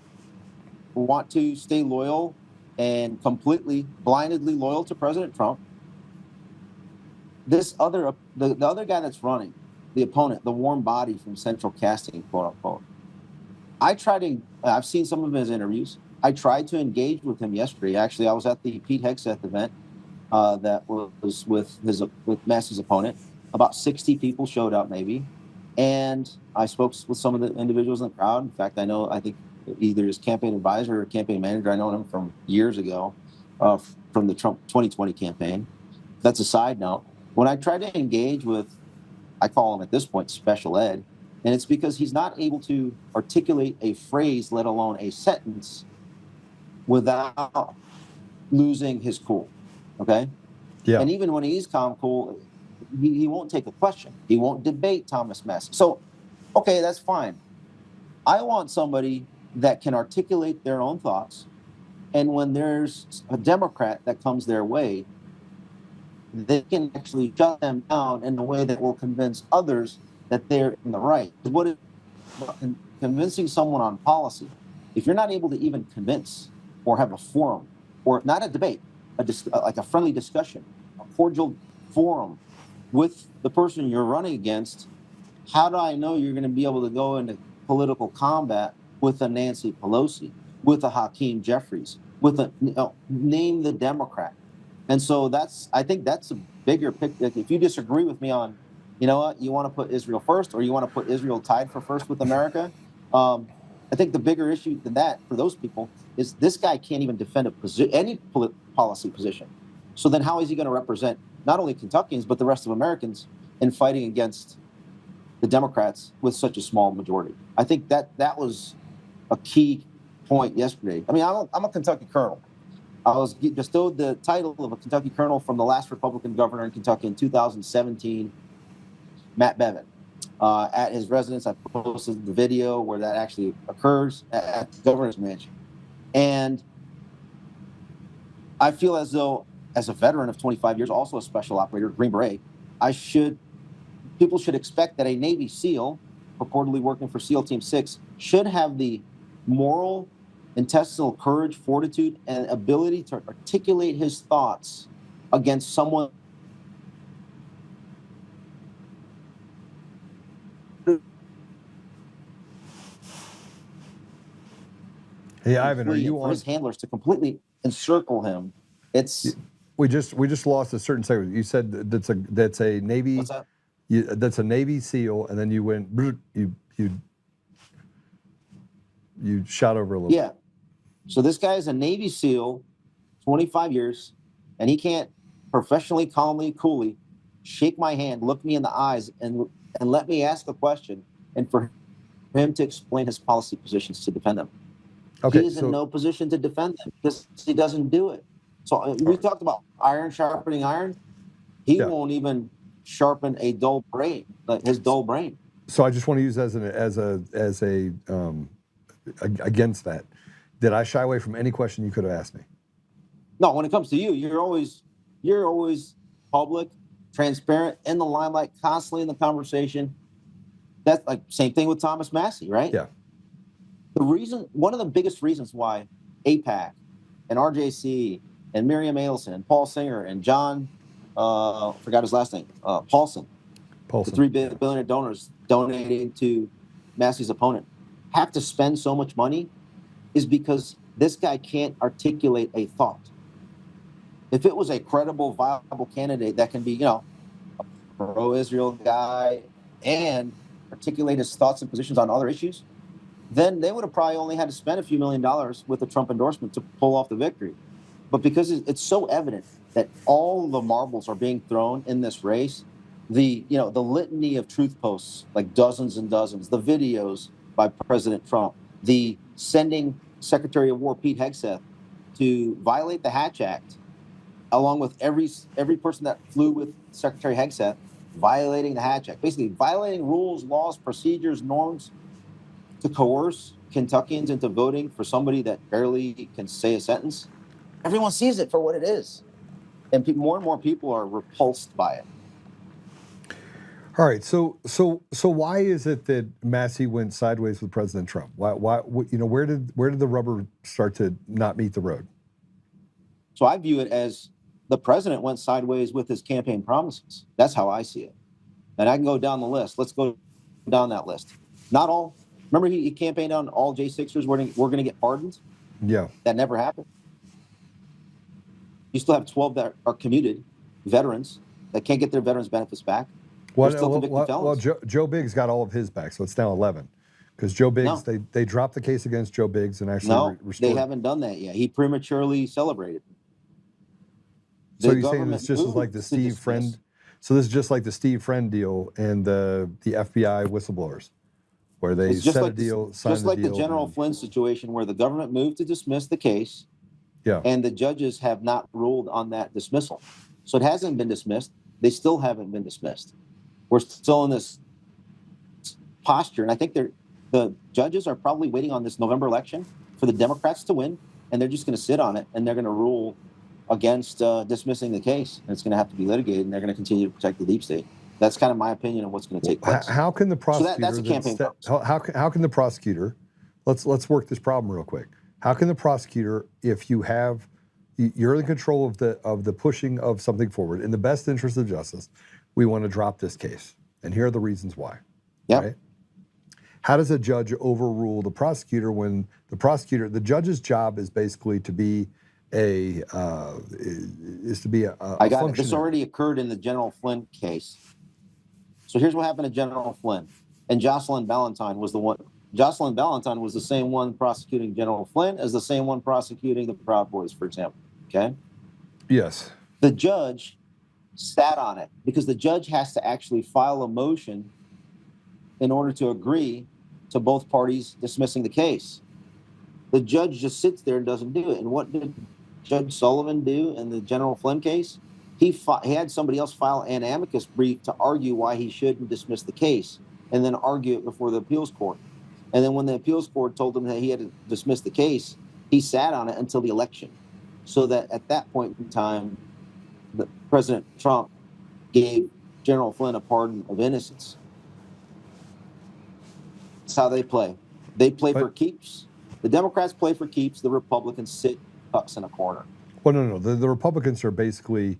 want to stay loyal and completely blindedly loyal to President Trump, the other guy that's running, the opponent, the warm body from Central Casting, quote unquote. I've seen some of his interviews. I tried to engage with him yesterday. Actually, I was at the Pete Hegseth event that was with Massie's opponent. About 60 people showed up, maybe. And I spoke with some of the individuals in the crowd. In fact, I think either his campaign advisor or campaign manager. I know him from years ago, from the Trump 2020 campaign. That's a side note. When I tried to engage with, I call him at this point special ed, and it's because he's not able to articulate a phrase, let alone a sentence, without losing his cool. Okay? Yeah. And even when he's calm, cool, he won't take a question. He won't debate Thomas Massie. So, okay, that's fine. I want somebody that can articulate their own thoughts, and when there's a Democrat that comes their way, they can actually shut them down in a way that will convince others that they're in the right. What is convincing someone on policy? If you're not able to even convince or have a forum, or not a debate, like a friendly discussion, a cordial forum with the person you're running against, how do I know you're going to be able to go into political combat with a Nancy Pelosi, with a Hakeem Jeffries, with name the Democrat? And so I think that's a bigger picture. If you disagree with me on, you know what, you want to put Israel first, or you want to put Israel tied for first with America, I think the bigger issue than that for those people is this guy can't even defend any policy position. So then how is he going to represent not only Kentuckians, but the rest of Americans in fighting against the Democrats with such a small majority? I think that was a key point yesterday. I mean, I'm a Kentucky colonel. I was bestowed the title of a Kentucky colonel from the last Republican governor in Kentucky in 2017, Matt Bevin. At his residence, I posted the video where that actually occurs at the governor's mansion. And I feel as though, as a veteran of 25 years, also a special operator, Green Beret, people should expect that a Navy SEAL, purportedly working for SEAL Team 6, should have the moral, intestinal courage, fortitude, and ability to articulate his thoughts against someone. Hey, Ivan, are you on? His handlers to completely encircle him. We just lost a certain segment. You said that's a Navy. What's that? That's a Navy SEAL, and then you went you shot over a little. Yeah. So this guy is a Navy SEAL, 25 years, and he can't professionally, calmly, coolly shake my hand, look me in the eyes, and let me ask a question, and for him to explain his policy positions to defend them. Okay, he is in no position to defend them because he doesn't do it. So we talked about iron sharpening iron. He won't even sharpen a dull brain, like his dull brain. So I just want to use as against that. Did I shy away from any question you could have asked me? No, when it comes to you, you're always public, transparent, in the limelight, constantly in the conversation. That's like same thing with Thomas Massie, right? Yeah. One of the biggest reasons why AIPAC and RJC and Miriam Adelson and Paul Singer and John forgot his last name, Paulson. Paulson. The $3 billion donors donating to Massie's opponent have to spend so much money is because this guy can't articulate a thought. If it was a credible, viable candidate that can be, you know, a pro-Israel guy and articulate his thoughts and positions on other issues, then they would have probably only had to spend a few $1 million with a Trump endorsement to pull off the victory. But because it's so evident that all the marbles are being thrown in this race, the litany of truth posts, like dozens and dozens, the videos by President Trump, the sending Secretary of War Pete Hegseth to violate the Hatch Act, along with every person that flew with Secretary Hegseth, violating the Hatch Act, basically violating rules, laws, procedures, norms to coerce Kentuckians into voting for somebody that barely can say a sentence. Everyone sees it for what it is. And more and more people are repulsed by it. All right, so why is it that Massie went sideways with President Trump? Why where did the rubber start to not meet the road? So I view it as the president went sideways with his campaign promises. That's how I see it. And I can go down the list. Let's go down that list. Not all. Remember he campaigned on all J6ers were going to get pardoned? Yeah. That never happened. You still have 12 that are commuted veterans that can't get their veterans benefits back. Well, Joe Biggs got all of his back, so it's now 11. Because Joe Biggs, they dropped the case against Joe Biggs and actually restored. They haven't done that yet. He prematurely celebrated. So you're saying it's just like the Steve Friend? So this is just like the Steve Friend deal and the FBI whistleblowers, where they set a deal, signed just like the deal. The General Flynn situation, where the government moved to dismiss the case, and the judges have not ruled on that dismissal. So it hasn't been dismissed. They still haven't been dismissed. We're still in this posture, and I think the judges are probably waiting on this November election for the Democrats to win, and they're just going to sit on it, and they're going to rule against dismissing the case, and it's going to have to be litigated, and they're going to continue to protect the deep state. That's kind of my opinion of what's going to take place. How can the prosecutor? So that's a campaign. How can the prosecutor? Let's work this problem real quick. How can the prosecutor, if you're in control of the pushing of something forward in the best interest of justice, we want to drop this case, and here are the reasons why. Yeah. Right? How does a judge overrule the prosecutor when the judge's job is basically to be a I got it. This already occurred in the General Flynn case. So here's what happened to General Flynn, and Jocelyn Ballantyne was the one. Jocelyn Ballantyne was the same one prosecuting General Flynn as the same one prosecuting the Proud Boys, for example. Okay. Yes. The judge sat on it because the judge has to actually file a motion in order to agree to both parties dismissing the case. The judge just sits there and doesn't do it. And what did Judge Sullivan do in the General Flynn case? He had somebody else file an amicus brief to argue why he shouldn't dismiss the case and then argue it before the appeals court. And then when the appeals court told him that he had to dismiss the case, he sat on it until the election. So that at that point in time, President Trump gave General Flynn a pardon of innocence. That's how they play. They play for keeps. The Democrats play for keeps. The Republicans sit ducks in a corner. Well, no. The Republicans are basically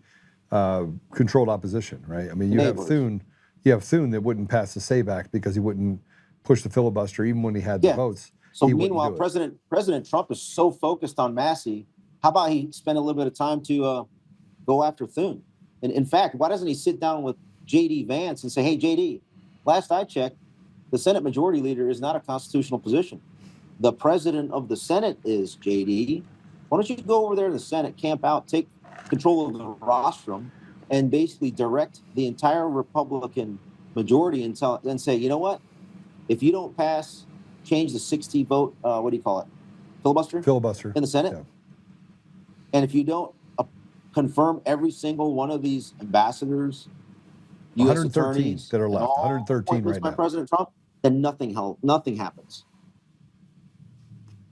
controlled opposition, right? I mean, you have Thune that wouldn't pass the SAVE Act because he wouldn't push the filibuster even when he had the votes. So meanwhile, President Trump is so focused on Massie. How about he spend a little bit of time to go after Thune? And in fact, why doesn't he sit down with J.D. Vance and say, hey, J.D., last I checked, the Senate Majority Leader is not a constitutional position. The president of the Senate is, J.D. Why don't you go over there to the Senate, camp out, take control of the rostrum, and basically direct the entire Republican majority and say, you know what? If you don't change the 60 vote, what do you call it? Filibuster in the Senate. Yeah. And if you don't confirm every single one of these ambassadors, U.S. attorneys that are left, 113 right now, President Trump, then nothing happens.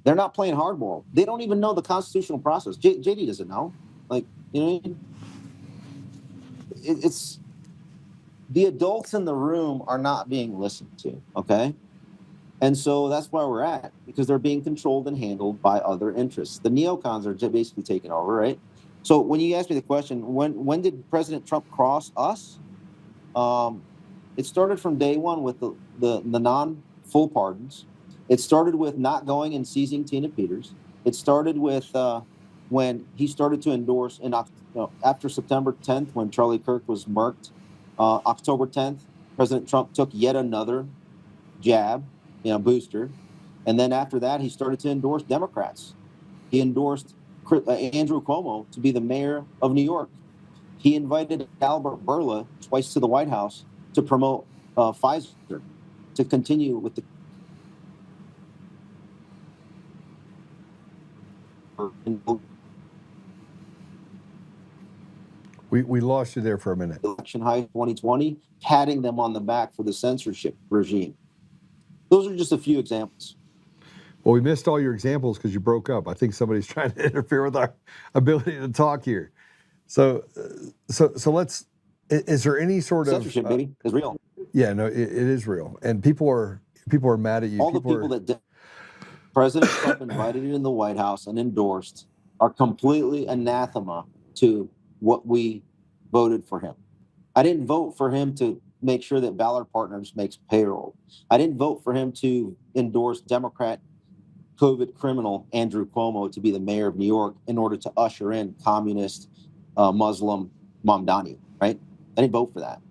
They're not playing hardball. They don't even know the constitutional process. JD doesn't know. Like, you know what I mean? It's the adults in the room are not being listened to, okay? And so that's where we're at, because they're being controlled and handled by other interests. The neocons are basically taking over, right? So when you ask me the question, when did President Trump cross us? It started from day one with the non-full pardons. It started with not going and seizing Tina Peters. It started with when he started to endorse after September 10th, when Charlie Kirk was murked. October 10th, President Trump took yet another jab, booster. And then after that, he started to endorse Democrats. He endorsed Andrew Cuomo to be the mayor of New York. He invited Albert Bourla twice to the White House to promote FISA, to continue with the We lost you there for a minute. election high 2020, patting them on the back for the censorship regime. Those are just a few examples. Well, we missed all your examples because you broke up. I think somebody's trying to interfere with our ability to talk here. So let's. Is there any sort Censorship, of baby, is real. Yeah, no, it is real, and people are mad at you. All the people that President Trump invited in the White House and endorsed are completely anathema to what we voted for him. I didn't vote for him to make sure that Ballard Partners makes payroll. I didn't vote for him to endorse Democrat COVID criminal Andrew Cuomo to be the mayor of New York in order to usher in communist Muslim Mamdani, right? I didn't vote for that.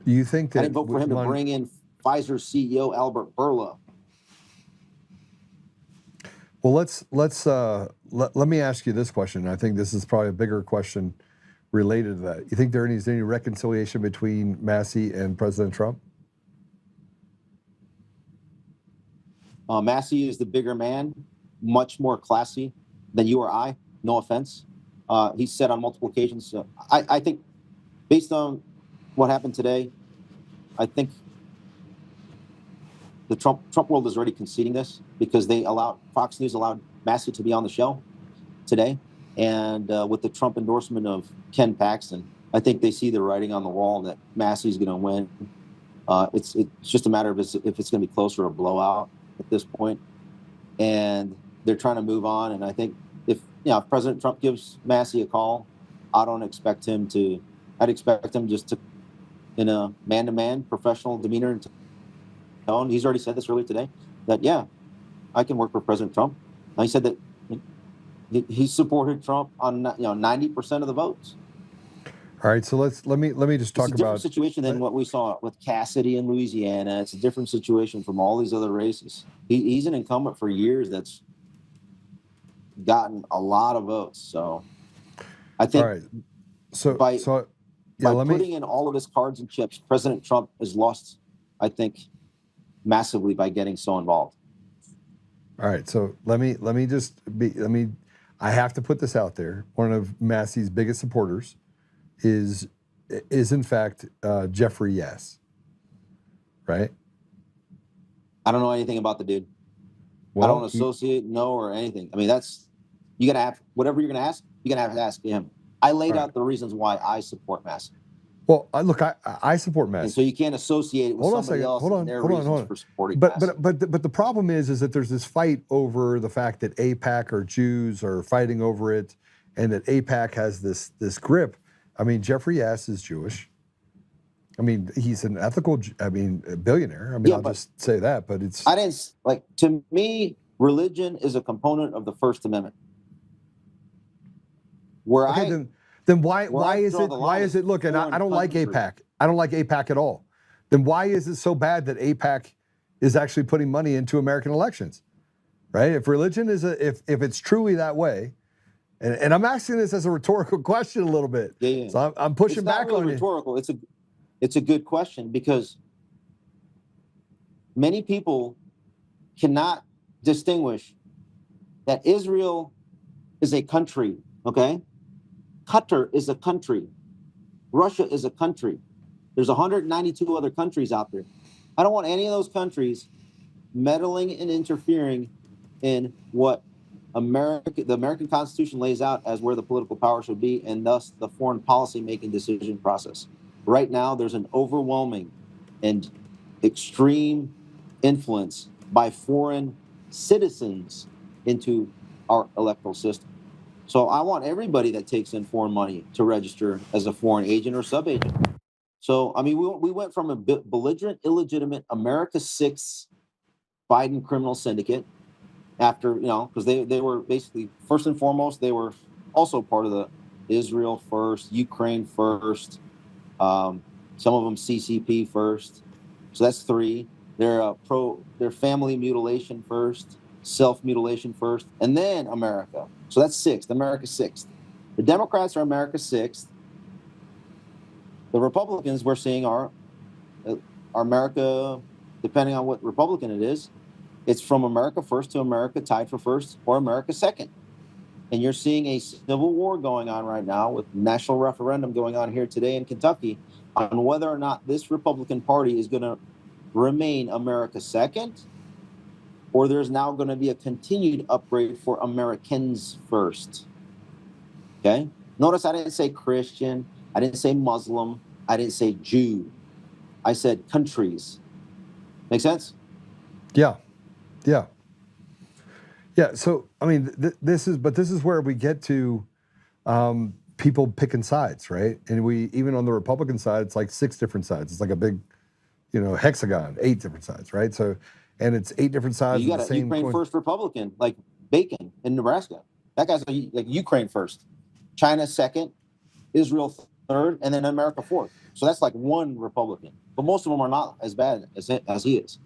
You think that I didn't vote for him to bring in Pfizer's CEO Albert Bourla. Well, let me ask you this question. I think this is probably a bigger question related to that. You think there is any reconciliation between Massie and President Trump? Massie is the bigger man, much more classy than you or I. No offense. He said on multiple occasions. I think, based on what happened today, I think the Trump world is already conceding this, because Fox News allowed Massie to be on the show today, and with the Trump endorsement of Ken Paxton, I think they see the writing on the wall that Massie's going to win. It's just a matter of if it's going to be close or a blowout at this point, and they're trying to move on. And I think if President Trump gives Massie a call, I'd expect him just to, in a man-to-man professional demeanor and tone. He's already said this earlier today, that I can work for President Trump. And he said that he supported Trump on 90% of the votes. All right, so let me just talk about. It's a different situation than what we saw with Cassidy in Louisiana. It's a different situation from all these other races. He's an incumbent for years that's gotten a lot of votes. So I think, all right. So by let me putting in all of his cards and chips, President Trump has lost, I think, massively by getting so involved. All right, so I have to put this out there. One of Massie's biggest supporters is in fact Jeffrey Yes, right? I don't know anything about the dude. Well, I don't associate, or anything. I mean, you gotta have whatever you're gonna ask. You gotta have to ask him. I laid out the reasons why I support Massie. Well, I support Massie. And so you can't associate it with somebody else and their reasons for supporting Massie. But the problem is that there's this fight over the fact that AIPAC or Jews are fighting over it, and that AIPAC has this grip. I mean, Jeffrey Yass is Jewish. I mean, he's an ethical, billionaire. I mean, I'll just say that, but it's. To me, religion is a component of the First Amendment. Then why is it? Look, and I don't like AIPAC. I don't like AIPAC at all. Then why is it so bad that AIPAC is actually putting money into American elections, right? If religion is if it's truly that way, and I'm asking this as a rhetorical question a little bit. Yeah. So I'm pushing back on you. Rhetorical. It's a good question, because many people cannot distinguish that Israel is a country. Okay. Qatar is a country. Russia is a country. There's 192 other countries out there. I don't want any of those countries meddling and interfering in what the American Constitution lays out as where the political power should be, and thus the foreign policy making decision process. Right now, there's an overwhelming and extreme influence by foreign citizens into our electoral system. So I want everybody that takes in foreign money to register as a foreign agent or subagent. So, I mean, we went from a belligerent, illegitimate America 6 Biden criminal syndicate after, because they were basically, first and foremost, they were also part of the Israel first, Ukraine first, some of them CCP first. So that's 3. They're family mutilation first, self-mutilation first, and then America. So that's 6th, America 6th. The Democrats are America 6th. The Republicans we're seeing are America, depending on what Republican it is, it's from America first to America tied for first or America second. And you're seeing a civil war going on right now with national referendum going on here today in Kentucky on whether or not this Republican Party is going to remain America second, or there's now going to be a continued upgrade for Americans first. Okay? Notice I didn't say Christian. I didn't say Muslim. I didn't say Jew. I said countries. Make sense? Yeah. Yeah. Yeah. So, I mean, this is where we get to people picking sides, right? And even on the Republican side, it's like 6 different sides. It's like a big, hexagon, 8 different sides, right? So, and it's 8 different sides. You got a Ukraine first Republican, like Bacon in Nebraska. That guy's like Ukraine first, China second, Israel third, and then America fourth. So that's like 1 Republican. But most of them are not as bad as he is.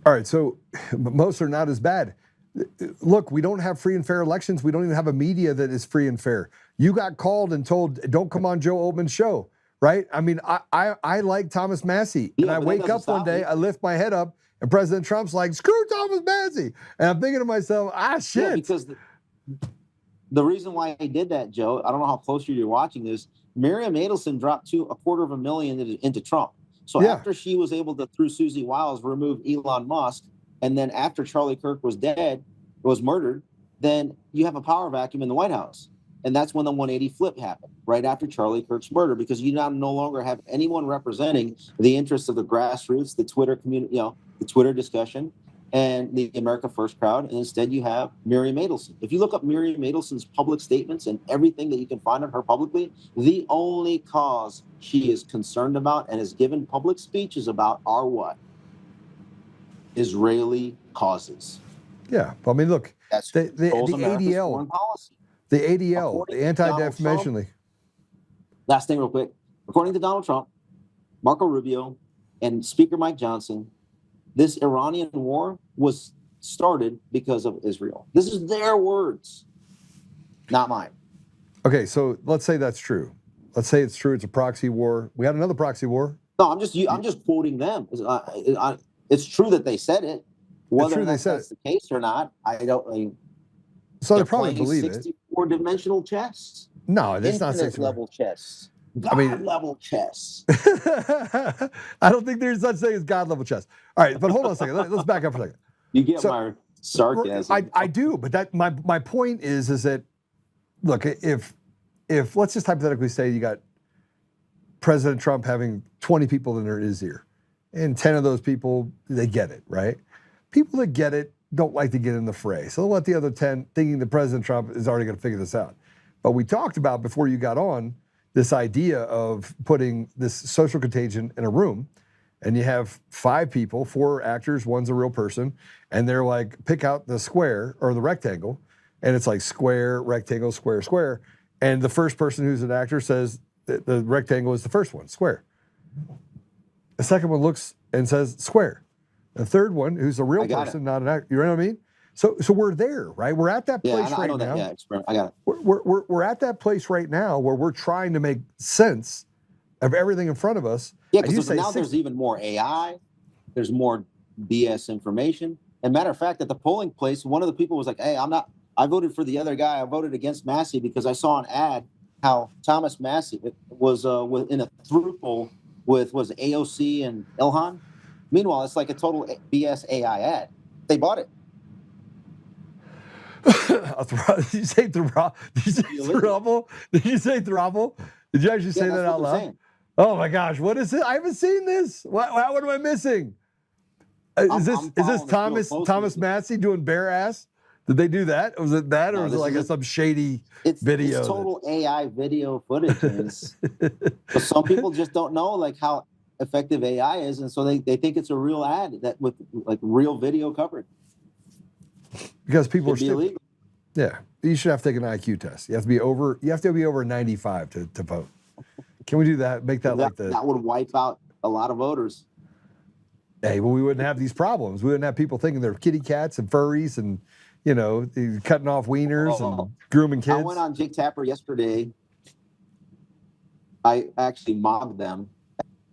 All right, so most are not as bad. Look, we don't have free and fair elections. We don't even have a media that is free and fair. You got called and told, don't come on Joe Oltmann's show, right? I mean, I like Thomas Massie. And I wake up one day, I lift my head up, and President Trump's like, screw Thomas Massie. And I'm thinking to myself, shit. Yeah, because the reason why he did that, Joe, I don't know how close you're watching this, Miriam Adelson dropped $250,000 into Trump. So after she was able to, through Susie Wiles, remove Elon Musk, and then after Charlie Kirk was murdered, then you have a power vacuum in the White House. And that's when the 180 flip happened, right after Charlie Kirk's murder, because you now no longer have anyone representing the interests of the grassroots, the Twitter community, the Twitter discussion, and the America First crowd. And instead you have Miriam Adelson. If you look up Miriam Adelson's public statements and everything that you can find of her publicly, the only cause she is concerned about and has given public speeches about are what? Israeli causes. Yeah. I mean, look, That's the ADL, foreign policy. the ADL, the Anti-Defamation League. Last thing real quick. According to Donald Trump, Marco Rubio, and Speaker Mike Johnson, this Iranian war was started because of Israel. This is their words, not mine. Okay, so let's say that's true. Let's say it's true. It's a proxy war. We had another proxy war. No, I'm just quoting them. It's true that they said it. Whether that's the case or not, I don't. So they probably believe 64 dimensional chess. No, that's not 64 level chess. God level chess. I don't think there's such thing as God level chess. All right, but hold on a second. Let's back up for a second. You get my sarcasm. I do, but that my point is that, look, if let's just hypothetically say you got President Trump having 20 people in his ear, and 10 of those people, they get it, right? People that get it don't like to get in the fray. So they'll let the other 10 thinking that President Trump is already going to figure this out. But we talked about before you got on this idea of putting this social contagion in a room, and you have 5 people, 4 actors, one's a real person, and they're like, pick out the square or the rectangle, and it's like square, rectangle, square, square. And the first person who's an actor says that the rectangle is the first one, square. The second one looks and says square. The third one, who's a real person, not an actor, you know what I mean? So we're there, right? We're at that place right now. I got it. We're at that place right now where we're trying to make sense of everything in front of us. Yeah, because now there's even more AI. There's more BS information. And matter of fact, at the polling place, one of the people was like, "Hey, I voted for the other guy. I voted against Massie because I saw an ad how Thomas Massie was in a through poll with AOC and Ilhan. Meanwhile, it's like a total BS AI ad. They bought it." Did you say throuble? Did you say throuble? Did you say throuble? Did you actually say that out loud? Saying. Oh my gosh, what is it? I haven't seen this. What am I missing? Is this Thomas Massie doing bare ass? Did they do that? Was it that, or No, was it this like is some shady It's video? total AI video footage. And so some people just don't know like how effective AI is, and so they think it's a real ad that with like real video coverage. Because people are Should be stupid. illegal. Yeah, you should have to take an IQ test. You have to be over. You have to be over 95 to vote. Can we do that? Make that like the. That would wipe out a lot of voters. Hey, well, we wouldn't have these problems. We wouldn't have people thinking they're kitty cats and furries and, you know, cutting off wieners and grooming kids. I went on Jake Tapper yesterday. I actually mobbed them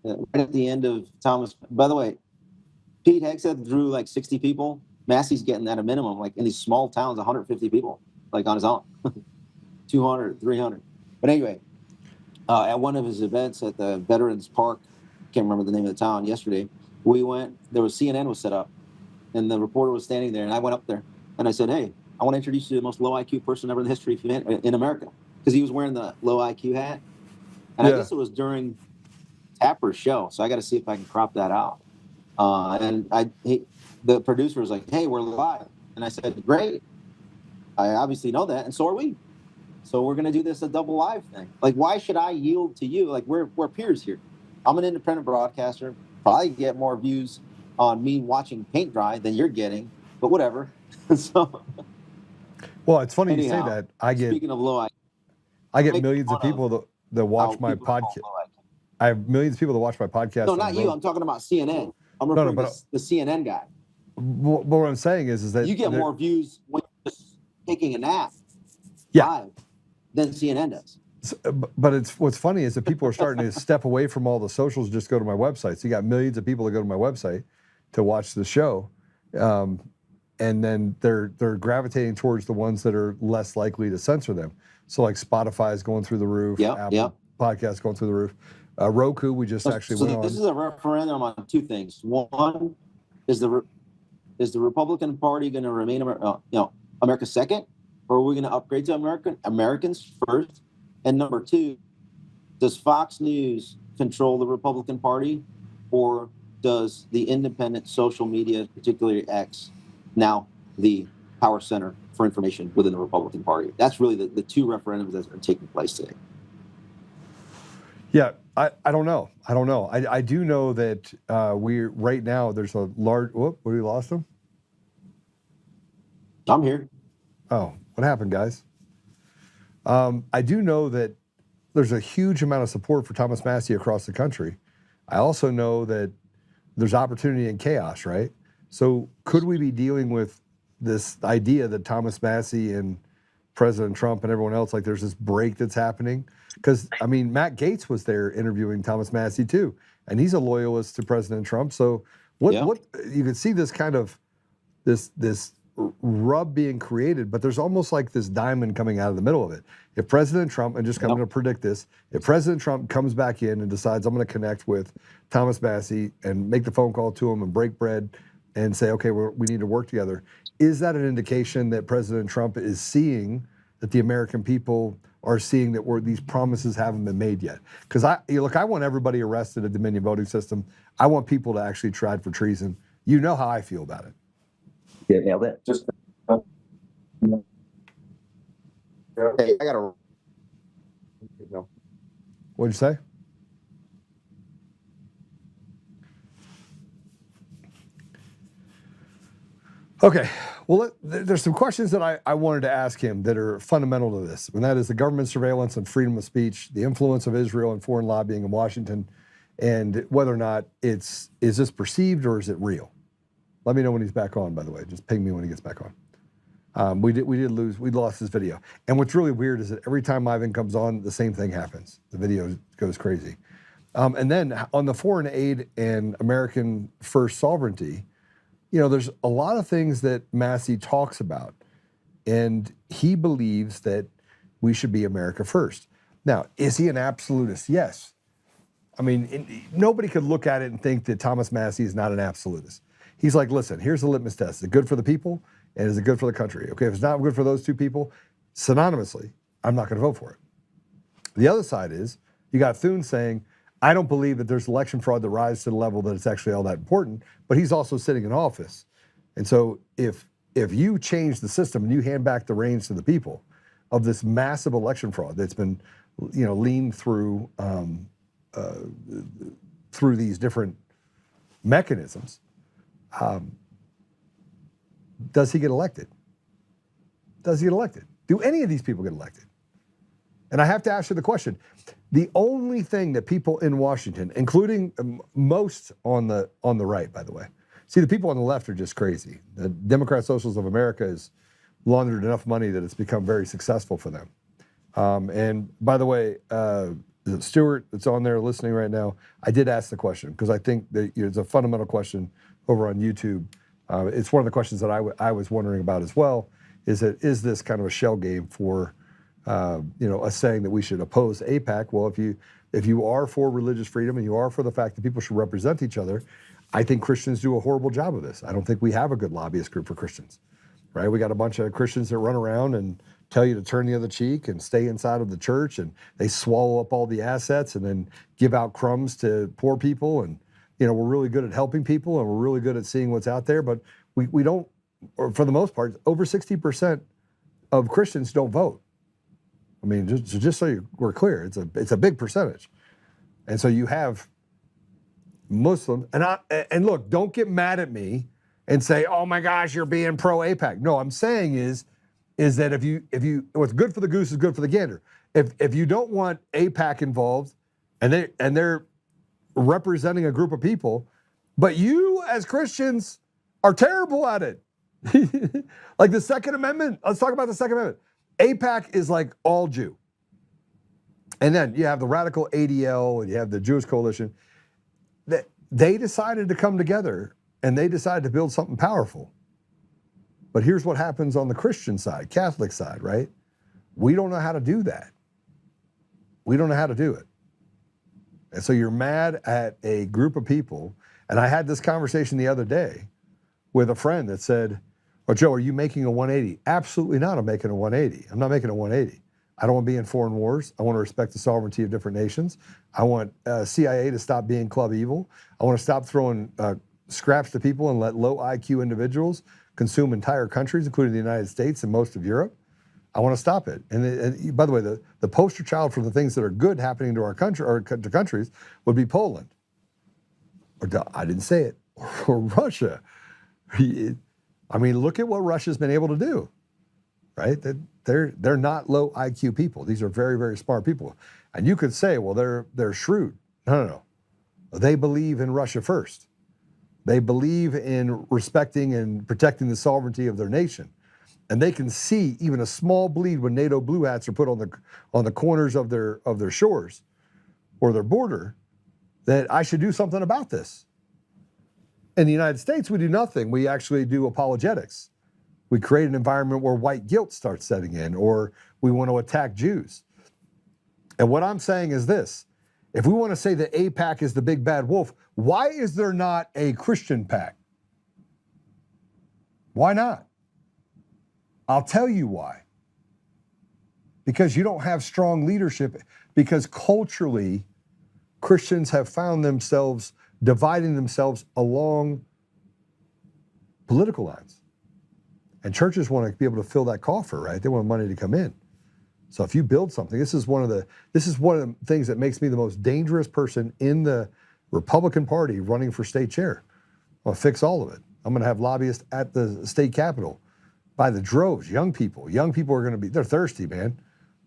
right at the end of Thomas. By the way, Pete Hegseth drew like 60 people. Massie's getting at a minimum, like in these small towns, 150 people, like on his own, 200, 300. But anyway, at one of his events at the Veterans Park, can't remember the name of the town yesterday, we went, there was CNN was set up, and the reporter was standing there, and I went up there, and I said, hey, I want to introduce you to the most low IQ person ever in the history of humanity in America, because he was wearing the low IQ hat. And I guess it was during Tapper's show, so I got to see if I can crop that out. And the producer was like, hey, we're live. And I said, great. I obviously know that, and so are we. So we're going to do this a double live thing. Like, why should I yield to you? Like, we're peers here. I'm an independent broadcaster. Probably get more views on me watching paint dry than you're getting, but whatever. So, well, it's funny anyhow, you say that. speaking of low IQ, I get millions of people that watch my podcast. I have millions of people that watch my podcast. No, not you. I'm talking about CNN. I'm referring to the CNN guy. But what I'm saying is that you get more views when you're just taking a nap live than CNN does. But it's what's funny is that people are starting to step away from all the socials, just go to my website. So you got millions of people that go to my website to watch the show, and then they're gravitating towards the ones that are less likely to censor them. So like Spotify is going through the roof, Apple Podcasts going through the roof, Roku. We just actually went on. This is a referendum on two things. One is the Republican Party going to remain America second, or are we going to upgrade to Americans first? And number two, does Fox News control the Republican Party, or does the independent social media, particularly X, now the power center for information within the Republican Party? That's really the two referendums that are taking place today. Yeah, I don't know. I do know that right now there's a large. Whoop! We lost him. I'm here. Oh, what happened, guys? I do know that there's a huge amount of support for Thomas Massie across the country. I also know that there's opportunity in chaos, right? So could we be dealing with this idea that Thomas Massie and President Trump and everyone else, like there's this break that's happening? Because, I mean, Matt Gaetz was there interviewing Thomas Massie too, and he's a loyalist to President Trump. So what you can see this kind of, this rub being created, but there's almost like this diamond coming out of the middle of it. If President Trump, and I'm going to predict this, if President Trump comes back in and decides I'm going to connect with Thomas Massie and make the phone call to him and break bread and say, okay, we need to work together, is that an indication that President Trump is seeing that the American people are seeing that these promises haven't been made yet? Because I want everybody arrested at the Dominion voting system. I want people to actually tried for treason. You know how I feel about it. Yeah, nailed it. Just hey, I gotta. What'd you say? Okay, well, there's some questions that I wanted to ask him that are fundamental to this, and that is the government surveillance and freedom of speech, the influence of Israel and foreign lobbying in Washington, and whether or not is this perceived or is it real? Let me know when he's back on, by the way. Just ping me when he gets back on. We lost his video. And what's really weird is that every time Ivan comes on, the same thing happens. The video goes crazy. And then on the foreign aid and American first sovereignty, there's a lot of things that Massie talks about. And he believes that we should be America first. Now, is he an absolutist? Yes. I mean, nobody could look at it and think that Thomas Massie is not an absolutist. He's like, listen, here's the litmus test. Is it good for the people? And is it good for the country? Okay, if it's not good for those two people, synonymously, I'm not going to vote for it. The other side is, you got Thune saying, I don't believe that there's election fraud that rises to the level that it's actually all that important, but he's also sitting in office. And so if if you change the system and you hand back the reins to the people of this massive election fraud that's been, leaned through through these different mechanisms, does he get elected? Does he get elected? Do any of these people get elected? And I have to ask you the question. The only thing that people in Washington, including most on the right, by the way, see, the people on the left are just crazy. The Democrat Socialists of America has laundered enough money that it's become very successful for them. And by the way, Stuart, that's on there listening right now, I did ask the question because I think that it's a fundamental question over on YouTube. It's one of the questions that I was wondering about as well. Is this kind of a shell game for us saying that we should oppose AIPAC? Well, if you are for religious freedom and you are for the fact that people should represent each other, I think Christians do a horrible job of this. I don't think we have a good lobbyist group for Christians, right? We got a bunch of Christians that run around and tell you to turn the other cheek and stay inside of the church, and they swallow up all the assets and then give out crumbs to poor people. And we're really good at helping people and we're really good at seeing what's out there, but we don't, or for the most part, over 60% of Christians don't vote. I mean, just so we're clear, it's a big percentage. And so you have Muslims, and look, don't get mad at me and say, oh my gosh, you're being pro AIPAC. No, I'm saying is that if you what's good for the goose is good for the gander. If you don't want AIPAC involved and they're representing a group of people, but you as Christians are terrible at it. Like the Second Amendment, let's talk about the Second Amendment. AIPAC is like all Jew. And then you have the radical ADL and you have the Jewish Coalition. They decided to come together and they decided to build something powerful. But here's what happens on the Christian side, Catholic side, right? We don't know how to do that. We don't know how to do it. And so you're mad at a group of people. And I had this conversation the other day with a friend that said, well, Joe, are you making a 180? Absolutely not. I'm making a 180. I'm not making a 180. I don't want to be in foreign wars. I want to respect the sovereignty of different nations. I want CIA to stop being club evil. I want to stop throwing scraps to people and let low IQ individuals consume entire countries, including the United States and most of Europe. I want to stop it. And by the way, the poster child for the things that are good happening to our country or to countries would be Poland. Or I didn't say it. Or Russia. I mean, look at what Russia's been able to do, right? They're not low IQ people. These are very, very smart people. And you could say, well, they're shrewd. No. They believe in Russia first. They believe in respecting and protecting the sovereignty of their nation. And they can see even a small bleed when NATO blue hats are put on the corners of their shores or their border, that I should do something about this. In the United States, we do nothing. We actually do apologetics. We create an environment where white guilt starts setting in, or we want to attack Jews. And what I'm saying is this: if we want to say that AIPAC is the big bad wolf, why is there not a Christian pack? Why not? I'll tell you why. Because you don't have strong leadership, because culturally, Christians have found themselves dividing themselves along political lines. And churches want to be able to fill that coffer, right? They want money to come in. So if you build something, this is one of the things that makes me the most dangerous person in the Republican Party running for state chair. I'll fix all of it. I'm going to have lobbyists at the state capitol by the droves. Young people are going to they're thirsty, man.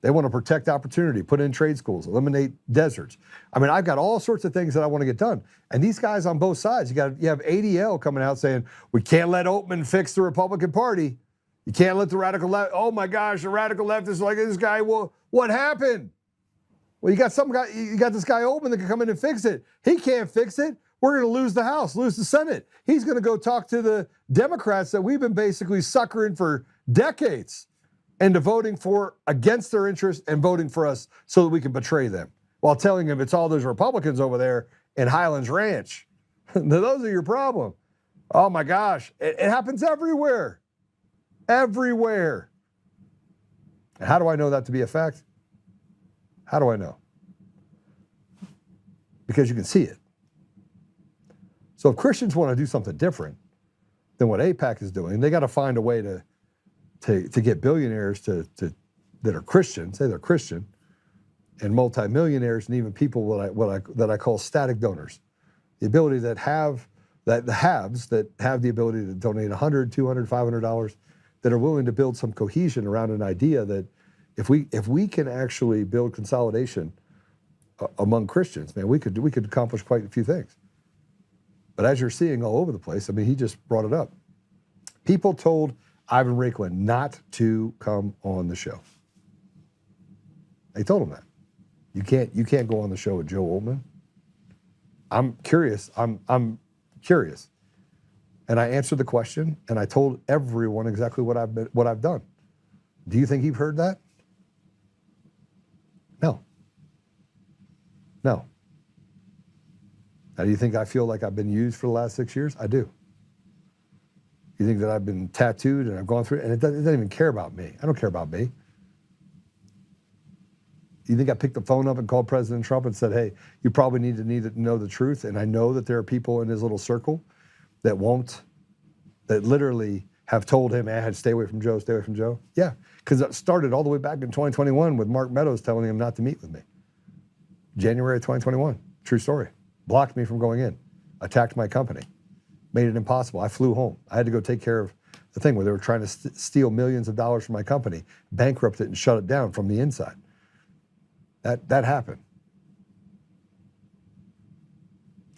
They want to protect opportunity, put in trade schools, eliminate deserts. I mean, I've got all sorts of things that I want to get done. And these guys on both sides, you have ADL coming out saying, we can't let Oltmann fix the Republican Party. You can't let the radical left, oh my gosh, the radical left is like this guy, well, what happened? Well, you got this guy Oltmann that can come in and fix it. He can't fix it. We're going to lose the House, lose the Senate. He's going to go talk to the Democrats that we've been basically suckering for decades into voting for against their interests and voting for us so that we can betray them, while telling them it's all those Republicans over there in Highlands Ranch. Those are your problem. Oh my gosh, it happens everywhere. Everywhere. And how do I know that to be a fact? How do I know? Because you can see it. So if Christians want to do something different, than what AIPAC is doing. They got to find a way to get billionaires that are Christian, say they're Christian, and multimillionaires, and even people that I call static donors, the ability that have the haves that have the ability to donate $100, $200, $500, that are willing to build some cohesion around an idea that if we can actually build consolidation among Christians, man, we could accomplish quite a few things. But as you're seeing all over the place, I mean, he just brought it up. People told Ivan Raiklin not to come on the show. They told him that. You can't go on the show with Joe Oltmann. I'm curious. I'm curious. And I answered the question, and I told everyone exactly what I've done. Do you think he heard that? No. No. Now, do you think I feel like I've been used for the last 6 years? I do. You think that I've been tattooed and I've gone through, and it doesn't even care about me. I don't care about me. You think I picked the phone up and called President Trump and said, hey, you probably need to know the truth, and I know that there are people in his little circle that literally have told him, I had to stay away from Joe, stay away from Joe? Yeah, because it started all the way back in 2021 with Mark Meadows telling him not to meet with me. January of 2021, true story. Blocked me from going in, attacked my company, made it impossible. I flew home. I had to go take care of the thing where they were trying to steal millions of dollars from my company, bankrupt it and shut it down from the inside. That happened.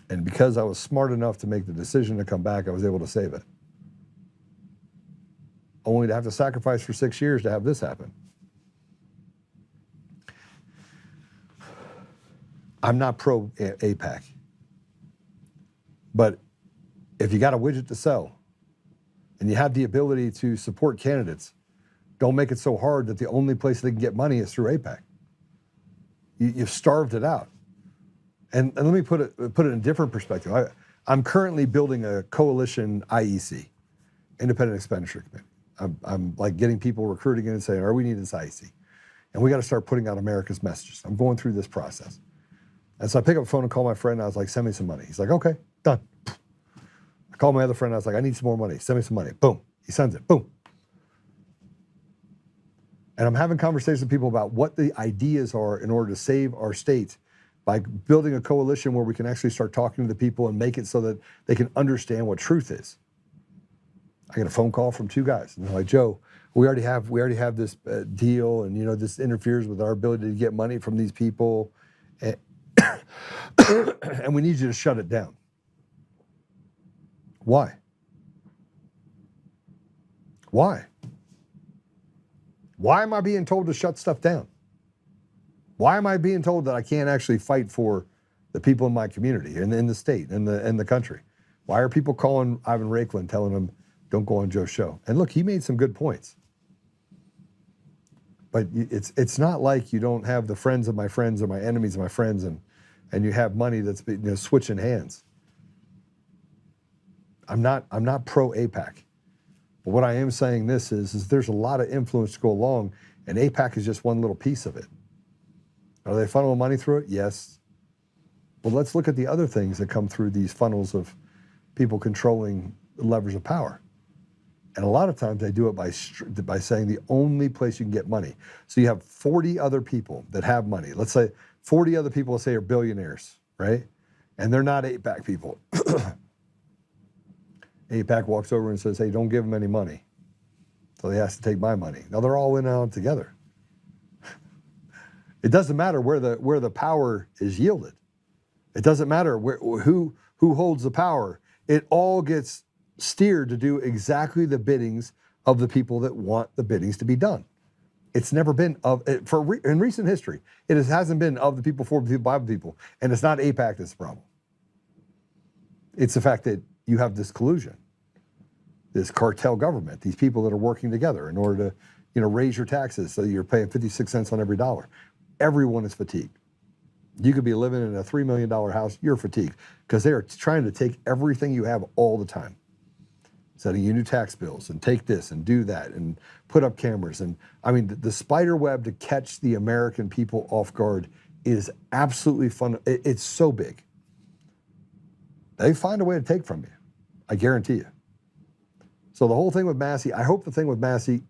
And because I was smart enough to make the decision to come back, I was able to save it. Only to have to sacrifice for 6 years to have this happen. I'm not pro AIPAC. But if you got a widget to sell and you have the ability to support candidates, don't make it so hard that the only place they can get money is through AIPAC. You've starved it out. And let me put it in a different perspective. I'm currently building a coalition IEC, Independent Expenditure Committee. I'm like getting people recruiting in and saying, we need this IEC. And we got to start putting out America's messages. I'm going through this process. And so I pick up the phone and call my friend, and I was like, send me some money. He's like, okay, done. I called my other friend, and I was like, I need some more money. Send me some money. Boom. He sends it. Boom. And I'm having conversations with people about what the ideas are in order to save our state by building a coalition where we can actually start talking to the people and make it so that they can understand what truth is. I get a phone call from two guys, and they're like, Joe, we already have this deal, and this interferes with our ability to get money from these people, and, and we need you to shut it down. Why? Why? Why am I being told to shut stuff down? Why am I being told that I can't actually fight for the people in my community and in the state and the country? Why are people calling Ivan Raiklin, telling him, don't go on Joe's show? And look, he made some good points. But it's not like you don't have the friends of my friends or my enemies of my friends, and you have money that's switching hands. I'm not pro AIPAC. But what I am saying is there's a lot of influence to go along, and AIPAC is just one little piece of it. Are they funneling money through it? Yes. But let's look at the other things that come through these funnels of people controlling the levers of power. And a lot of times they do it by saying the only place you can get money. So you have 40 other people that have money. Let's say 40 other people, let's say, are billionaires, right? And they're not AIPAC people. AIPAC walks over and says, hey, don't give them any money. So he has to take my money. Now they're all in and out together. It doesn't matter where the power is yielded. It doesn't matter who holds the power. It all gets steered to do exactly the biddings of the people that want the biddings to be done. It's never been in recent history. It hasn't been of the people, for the people, by the people, and it's not AIPAC that's the problem. It's the fact that you have this collusion, this cartel government, these people that are working together in order to, raise your taxes so you're paying 56 cents on every dollar. Everyone is fatigued. You could be living in a $3 million house, you're fatigued because they are trying to take everything you have all the time. Setting you new tax bills and take this and do that and put up cameras. And I mean, the spider web to catch the American people off guard is absolutely fun. It's so big. They find a way to take from you. I guarantee you. So the whole thing with Massie, I hope the thing with Massie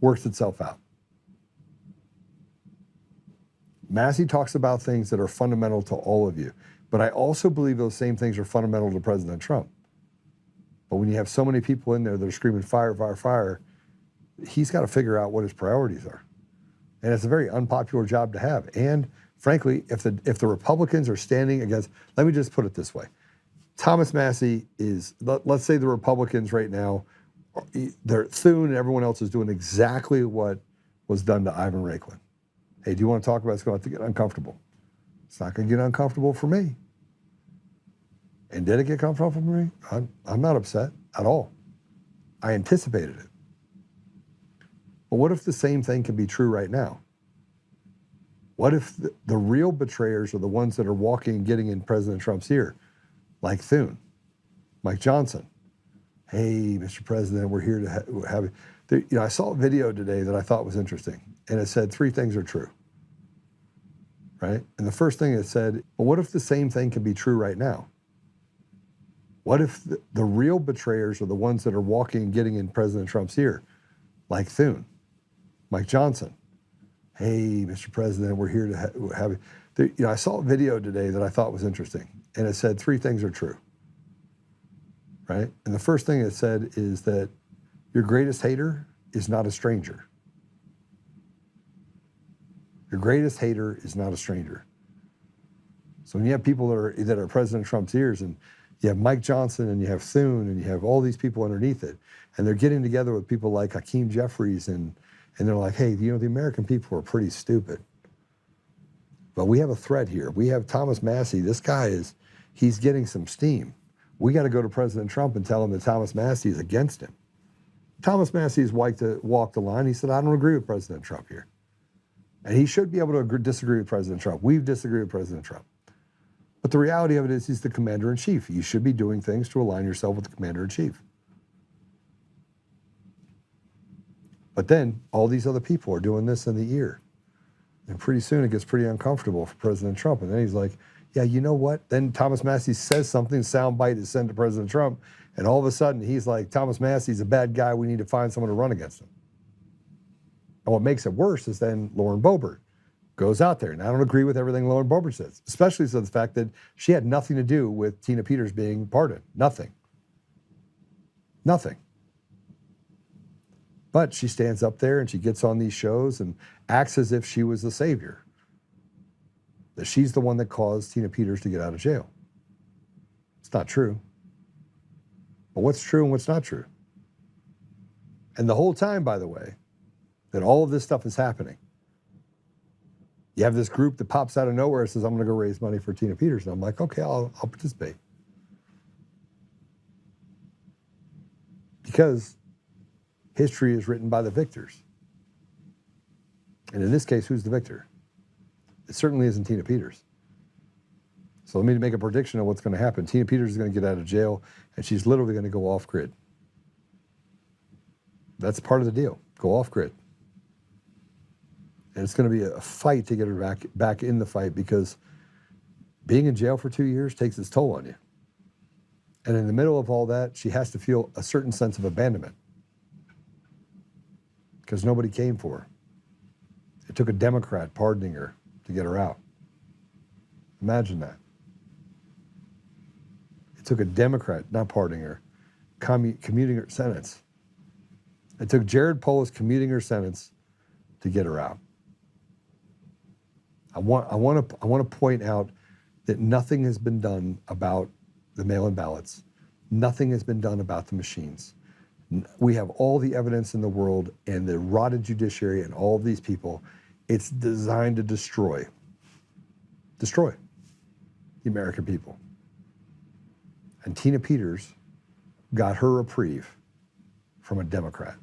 works itself out. Massie talks about things that are fundamental to all of you, but I also believe those same things are fundamental to President Trump. But when you have so many people in there that are screaming fire, fire, fire, he's got to figure out what his priorities are. And it's a very unpopular job to have. And frankly, if the Republicans are standing against, let me just put it this way. Thomas Massie is, let's say the Republicans right now, Thune and everyone else is doing exactly what was done to Ivan Raiklin. Hey, do you want to talk about it? It's going to have to get uncomfortable. It's not going to get uncomfortable for me. And did it get comfortable for me? I'm not upset at all. I anticipated it. But what if the same thing can be true right now? What if the real betrayers are the ones that are walking and getting in President Trump's ear? Like Thune, Mike Johnson. Hey, Mr. President, we're here to have you. I saw a video today that I thought was interesting, and it said 3 things are true, right? And the first thing it said, well, what if the same thing can be true right now? What if the real betrayers are the ones that are walking and getting in President Trump's ear? Like Thune, Mike Johnson. Hey, Mr. President, we're here to have you. I saw a video today that I thought was interesting, and it said 3 things are true, right? And the first thing it said is that your greatest hater is not a stranger. Your greatest hater is not a stranger. So when you have people that are President Trump's ears, and you have Mike Johnson and you have Thune and you have all these people underneath it, and they're getting together with people like Hakeem Jeffries, and they're like, hey, you know, the American people are pretty stupid. But we have a threat here. We have Thomas Massie. This guy he's getting some steam. We got to go to President Trump and tell him that Thomas Massie is against him. Thomas Massie has walked the line. He said, I don't agree with President Trump here. And he should be able to disagree with President Trump. We've disagreed with President Trump. But the reality of it is he's the commander-in-chief. You should be doing things to align yourself with the commander-in-chief. But then all these other people are doing this in the ear. And pretty soon it gets pretty uncomfortable for President Trump. And then he's like, yeah, you know what? Then Thomas Massie says something, soundbite is sent to President Trump, and all of a sudden he's like, Thomas Massie's a bad guy, we need to find someone to run against him. And what makes it worse is then Lauren Boebert goes out there. And I don't agree with everything Lauren Boebert says, especially so the fact that she had nothing to do with Tina Peters being pardoned. Nothing. Nothing. But she stands up there and she gets on these shows and acts as if she was the savior. That she's the one that caused Tina Peters to get out of jail. It's not true. But what's true and what's not true? And the whole time, by the way, that all of this stuff is happening, you have this group that pops out of nowhere and says, I'm going to go raise money for Tina Peters. And I'm like, okay, I'll participate. Because history is written by the victors. And in this case, who's the victor? It certainly isn't Tina Peters. So let me make a prediction of what's going to happen. Tina Peters is going to get out of jail, and she's literally going to go off grid. That's part of the deal. Go off grid. And it's going to be a fight to get her back in the fight, because being in jail for 2 years takes its toll on you. And in the middle of all that, she has to feel a certain sense of abandonment, because nobody came for her. It took a Democrat pardoning her to get her out. Imagine that. It took a Democrat not pardoning her, commuting her sentence. It took Jared Polis commuting her sentence to get her out. I want to point out that nothing has been done about the mail-in ballots. Nothing has been done about the machines. We have all the evidence in the world, and the rotted judiciary and all of these people, it's designed to destroy the American people. And Tina Peters got her reprieve from a Democrat.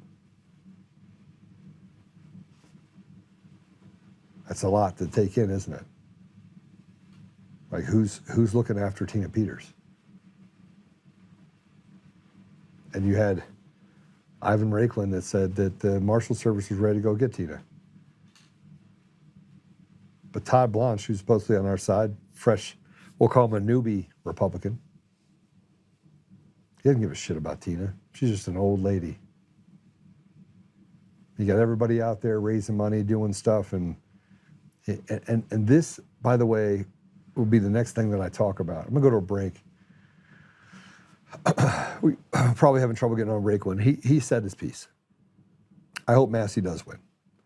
That's a lot to take in, isn't it? Like, who's looking after Tina Peters? And you had Ivan Raiklin that said that the Marshal Service was ready to go get Tina. But Todd Blanche, who's supposedly on our side, fresh, we'll call him a newbie Republican, He doesn't give a shit about Tina. She's just an old lady. You got everybody out there raising money, doing stuff, and this, by the way, will be the next thing that I talk about. I'm gonna go to a break. We probably having trouble getting on Raiklin. He said his piece. I hope Massie does win.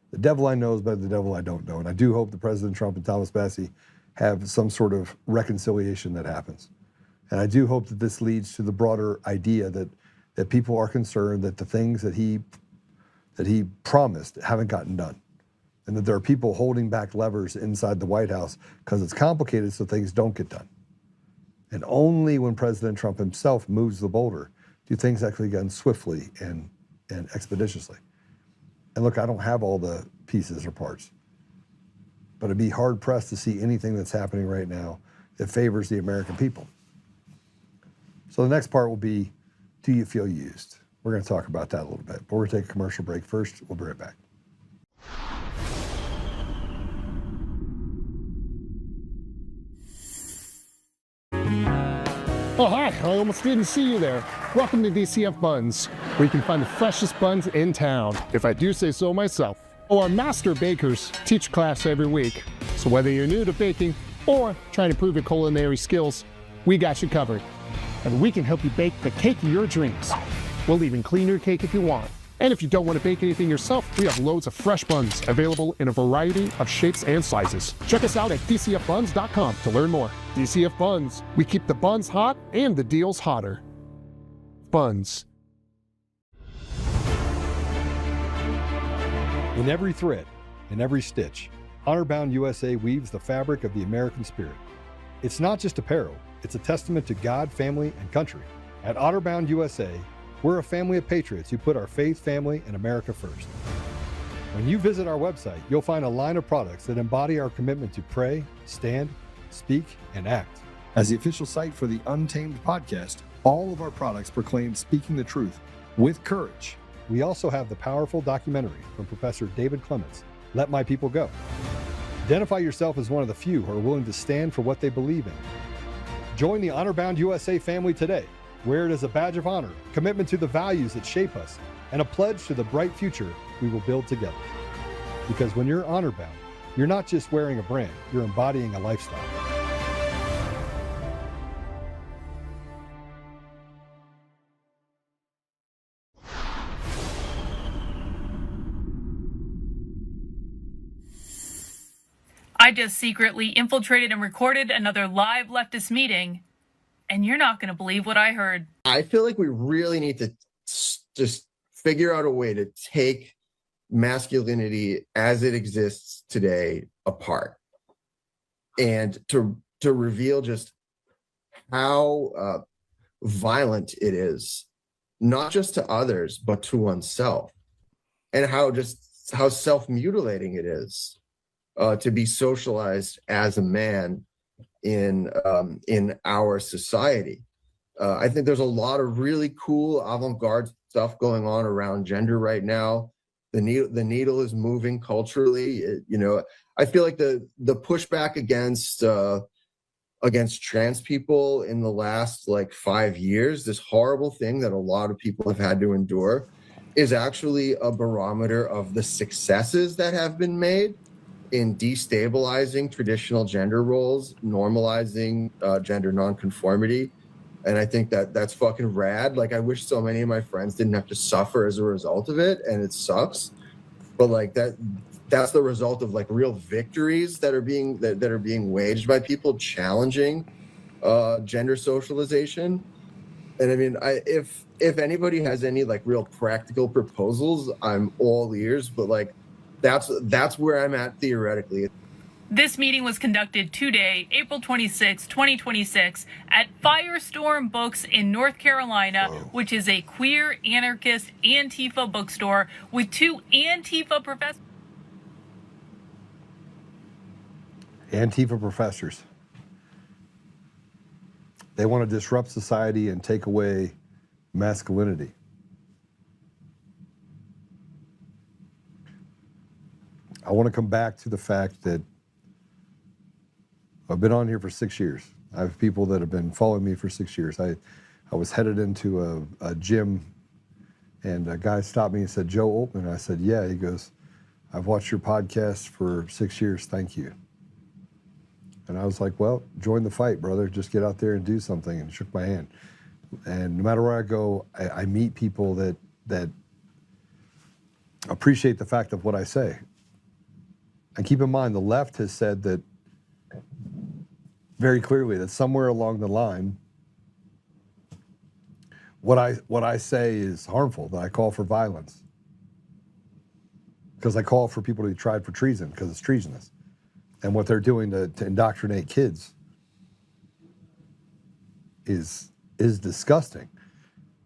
The devil I know is better than the devil I don't know, and I do hope that President Trump and Thomas Massie have some sort of reconciliation that happens. And I do hope that this leads to the broader idea that people are concerned that the things that he promised haven't gotten done, and that there are people holding back levers inside the White House because it's complicated, so things don't get done. And only when President Trump himself moves the boulder do things actually get done swiftly and expeditiously. And look, I don't have all the pieces or parts, but I'd be hard pressed to see anything that's happening right now that favors the American people. So the next part will be, do you feel used? We're going to talk about that a little bit, but we're going to take a commercial break first. We'll be right back. Oh, hi, I almost didn't see you there. Welcome to DCF Buns, where you can find the freshest buns in town, if I do say so myself. Oh, our master bakers teach class every week, so whether you're new to baking or trying to improve your culinary skills, we got you covered. And we can help you bake the cake of your dreams. We'll even clean your cake if you want. And if you don't want to bake anything yourself, we have loads of fresh buns available in a variety of shapes and sizes. Check us out at dcfbuns.com to learn more. DCF Buns, we keep the buns hot and the deals hotter. Buns. In every thread, in every stitch, Honor-Bound USA weaves the fabric of the American spirit. It's not just apparel, it's a testament to God, family, and country. At Honor-Bound USA, we're a family of patriots who put our faith, family, and America first. When you visit our website, you'll find a line of products that embody our commitment to pray, stand, speak, and act. As the official site for the Untamed podcast, all of our products proclaim speaking the truth with courage. We also have the powerful documentary from Professor David Clements, Let My People Go. Identify yourself as one of the few who are willing to stand for what they believe in. Join the Honor-Bound USA family today. Wear it as a badge of honor, commitment to the values that shape us, and a pledge to the bright future we will build together. Because when you're honor-bound, you're not just wearing a brand, you're embodying a lifestyle. I just secretly infiltrated and recorded another live leftist meeting, and you're not going to believe what I heard. I feel like we really need to just figure out a way to take masculinity as it exists today apart, and to reveal just how violent it is, not just to others, but to oneself, and how self-mutilating it is to be socialized as a man in our society. I think there's a lot of really cool avant-garde stuff going on around gender right now. The needle is moving culturally. I feel like the pushback against trans people in the last 5 years, this horrible thing that a lot of people have had to endure, is actually a barometer of the successes that have been made in destabilizing traditional gender roles, normalizing gender nonconformity. And I think that's fucking rad. I wish so many of my friends didn't have to suffer as a result of it, and it sucks. But that's the result of real victories that are being waged by people challenging gender socialization. And I mean, if anybody has any real practical proposals, I'm all ears. But that's where I'm at theoretically. This meeting was conducted today, April 26, 2026, at Firestorm Books in North Carolina, which is a queer, anarchist, Antifa bookstore with two Antifa professors. Antifa professors. They want to disrupt society and take away masculinity. I want to come back to the fact that I've been on here for 6 years. I have people that have been following me for 6 years. I I was headed into a gym, and a guy stopped me and said, "Joe Oltmann." I said, "Yeah." He goes, "I've watched your podcast for 6 years. Thank you." And I was like, "Well, join the fight, brother. Just get out there and do something." And shook my hand. And no matter where I go, I meet people that appreciate the fact of what I say. And keep in mind, the left has said that very clearly that somewhere along the line, what I say is harmful, that I call for violence. Because I call for people to be tried for treason, because it's treasonous. And what they're doing to indoctrinate kids is disgusting.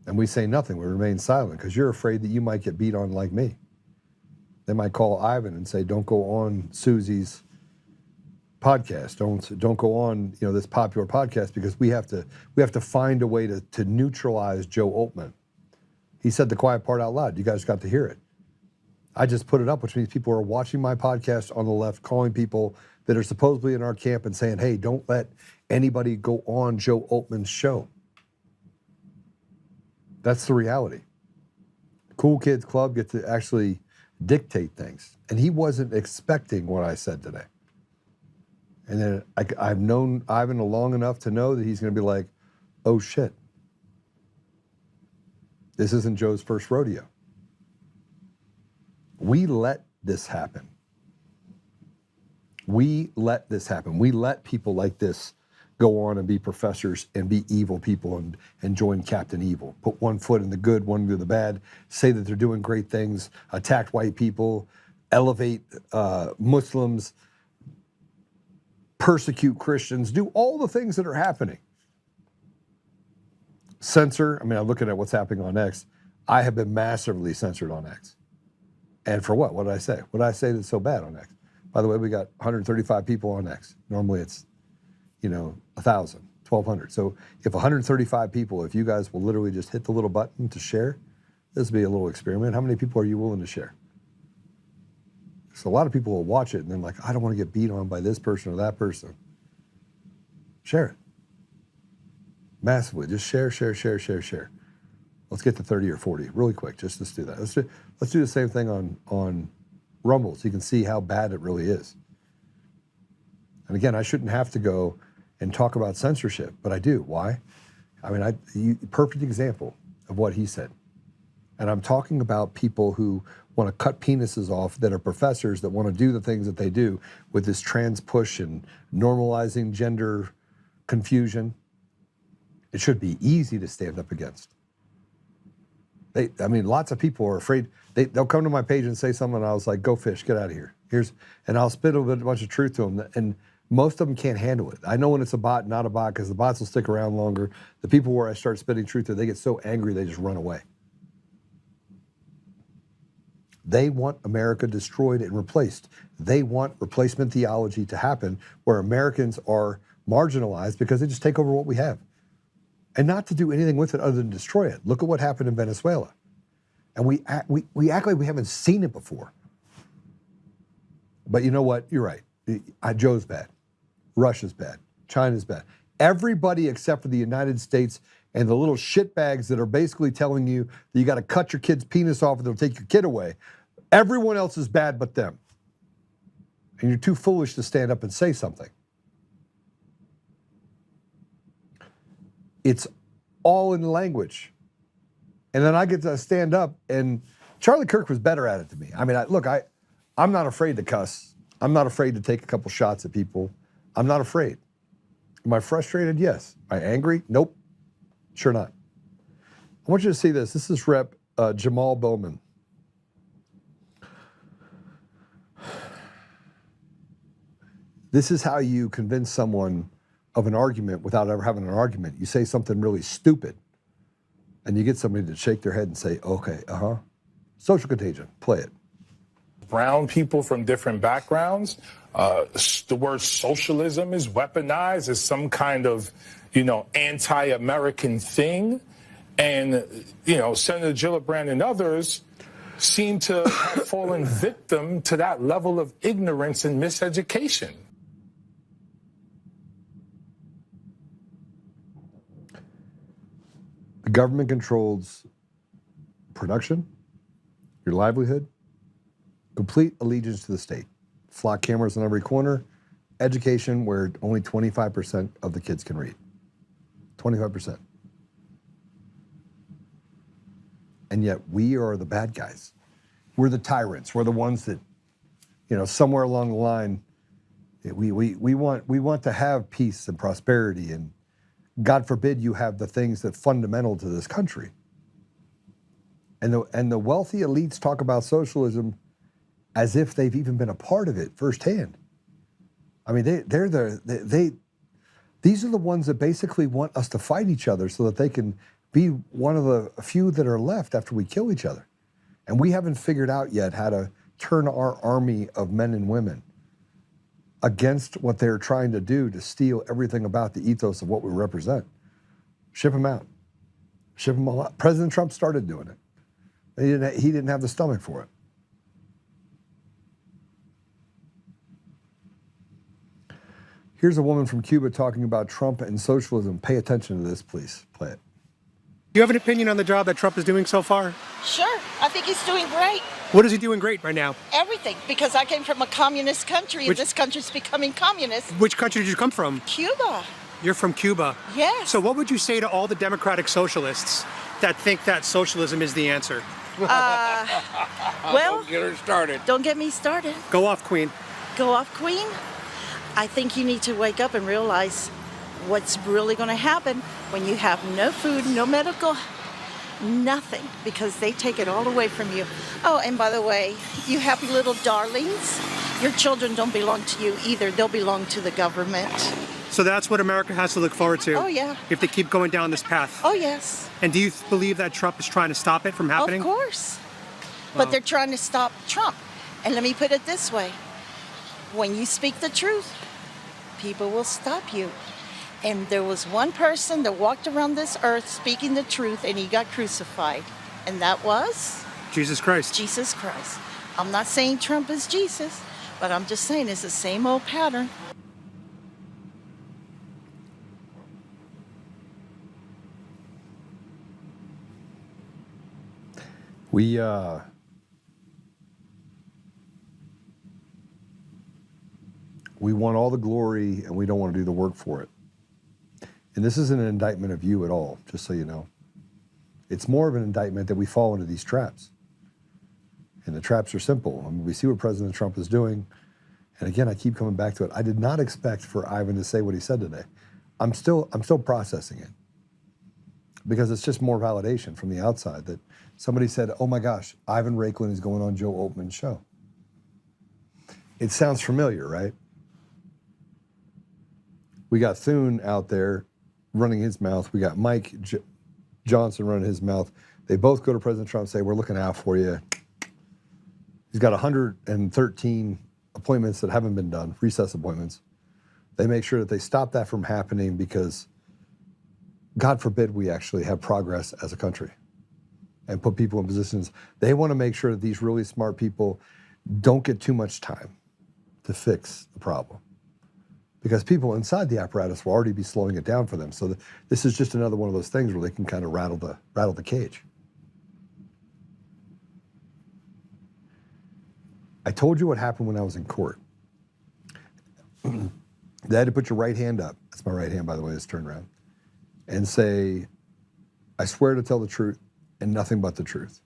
And we say nothing, we remain silent, because you're afraid that you might get beat on like me. They might call Ivan and say, "Don't go on Susie's podcast. Don't go on, this popular podcast, because we have to find a way to neutralize Joe Oltmann." He said the quiet part out loud. You guys got to hear it. I just put it up, which means people are watching my podcast on the left, calling people that are supposedly in our camp and saying, "Hey, don't let anybody go on Joe Oltmann's show." That's the reality. Cool Kids Club get to actually dictate things. And he wasn't expecting what I said today. And then I've known Ivan long enough to know that he's going to be like, "Oh shit, this isn't Joe's first rodeo." We let this happen. We let this happen. We let people like this go on and be professors and be evil people and join Captain Evil. Put one foot in the good, one in the bad, say that they're doing great things, attack white people, elevate Muslims, persecute Christians, do all the things that are happening. Censor, I'm looking at what's happening on X. I have been massively censored on X. And for what? What did I say? What did I say that's so bad on X? By the way, we got 135 people on X. Normally it's, 1,000, 1,200. So if 135 people, if you guys will literally just hit the little button to share, this will be a little experiment. How many people are you willing to share? So a lot of people will watch it and then I don't want to get beat on by this person or that person. Share it. Massively. Just share. Let's get to 30 or 40 really quick. Just let's do that. Let's do the same thing on Rumble so you can see how bad it really is. And again, I shouldn't have to go and talk about censorship, but I do. Why? Perfect example of what he said. And I'm talking about people who want to cut penises off, that are professors, that want to do the things that they do with this trans push and normalizing gender confusion. It should be easy to stand up against. Lots of people are afraid. They'll come to my page and say something, and I was like, "Go fish, get out of here." And I'll spit a bunch of truth to them, and most of them can't handle it. I know when it's a bot, not a bot, because the bots will stick around longer. The people where I start spitting truth to, they get so angry they just run away. They want America destroyed and replaced. They want replacement theology to happen where Americans are marginalized because they just take over what we have. And not to do anything with it other than destroy it. Look at what happened in Venezuela. And we act like we haven't seen it before. But you know what? You're right. Joe's bad. Russia's bad. China's bad. Everybody except for the United States and the little shitbags that are basically telling you that you got to cut your kid's penis off and they'll take your kid away. Everyone else is bad but them. And you're too foolish to stand up and say something. It's all in the language. And then I get to stand up, and Charlie Kirk was better at it than me. I'm not afraid to cuss. I'm not afraid to take a couple shots at people. I'm not afraid. Am I frustrated? Yes. Am I angry? Nope. Sure not. I want you to see this. This is Rep. Jamal Bowman. This is how you convince someone of an argument without ever having an argument. You say something really stupid, and you get somebody to shake their head and say, "Okay, social contagion, play it." Brown people from different backgrounds, the word socialism is weaponized as some kind of, anti-American thing. And, Senator Gillibrand and others seem to have fallen victim to that level of ignorance and miseducation. The government controls production, your livelihood, complete allegiance to the state. Flock cameras on every corner, education where only 25% of the kids can read. 25%. And yet we are the bad guys. We're the tyrants. We're the ones that, somewhere along the line, we want to have peace and prosperity, and God forbid you have the things that are fundamental to this country. And the wealthy elites talk about socialism as if they've even been a part of it firsthand. I mean, these are the ones that basically want us to fight each other so that they can be one of the few that are left after we kill each other. And we haven't figured out yet how to turn our army of men and women against what they're trying to do to steal everything about the ethos of what we represent. Ship them out. Ship them all out. President Trump started doing it. He didn't have the stomach for it. Here's a woman from Cuba talking about Trump and socialism. Pay attention to this, please. Play it. Do you have an opinion on the job that Trump is doing so far? Sure. I think he's doing great. What is he doing great right now? Everything. Because I came from a communist country, and this country's becoming communist. Which country did you come from? Cuba. You're from Cuba? Yes. So what would you say to all the democratic socialists that think that socialism is the answer? Well, don't get her started. Don't get me started. Go off, Queen. Go off, Queen? I think you need to wake up and realize what's really going to happen when you have no food, no medical, nothing, because they take it all away from you. Oh, and by the way, you happy little darlings, your children don't belong to you either. They'll belong to the government. So that's what America has to look forward to. Oh, yeah. If they keep going down this path. Oh, yes. And do you believe that Trump is trying to stop it from happening? Of course. Wow. But they're trying to stop Trump. And let me put it this way. When you speak the truth, people will stop you. And there was one person that walked around this earth speaking the truth, and he got crucified. And that was? Jesus Christ. Jesus Christ. I'm not saying Trump is Jesus, but I'm just saying it's the same old pattern. We want all the glory, and we don't want to do the work for it. And this isn't an indictment of you at all, just so you know. It's more of an indictment that we fall into these traps. And the traps are simple. I mean, we see what President Trump is doing. And again, I keep coming back to it. I did not expect for Ivan to say what he said today. I'm still processing it, because it's just more validation from the outside that somebody said, oh my gosh, Ivan Raiklin is going on Joe Oltmann's show. It sounds familiar, right? We got Thune out there running his mouth. We got Mike Johnson running his mouth. They both go to President Trump and say, we're looking out for you. He's got 113 appointments that haven't been done, recess appointments. They make sure that they stop that from happening, because God forbid we actually have progress as a country and put people in positions. They want to make sure that these really smart people don't get too much time to fix the problem, because people inside the apparatus will already be slowing it down for them. So this is just another one of those things where they can kind of rattle the cage. I told you what happened when I was in court. They had to put your right hand up. That's my right hand, by the way, it's turned around. And say, I swear to tell the truth and nothing but the truth.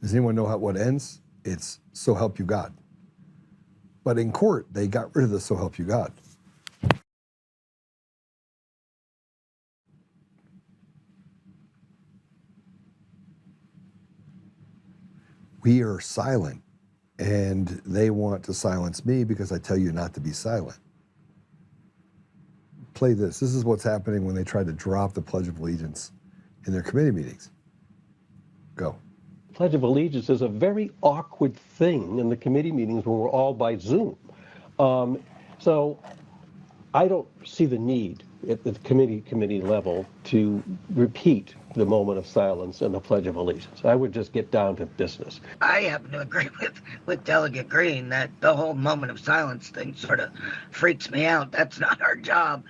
Does anyone know what ends? It's so help you God. But in court, they got rid of the so help you God. We are silent, and they want to silence me because I tell you not to be silent. Play this. This is what's happening when they try to drop the Pledge of Allegiance in their committee meetings. Go. Pledge of Allegiance is a very awkward thing in the committee meetings when we're all by Zoom. So I don't see the need at the committee level to repeat the moment of silence and the Pledge of Allegiance. I would just get down to business. I happen to agree with Delegate Green that the whole moment of silence thing sort of freaks me out. That's not our job.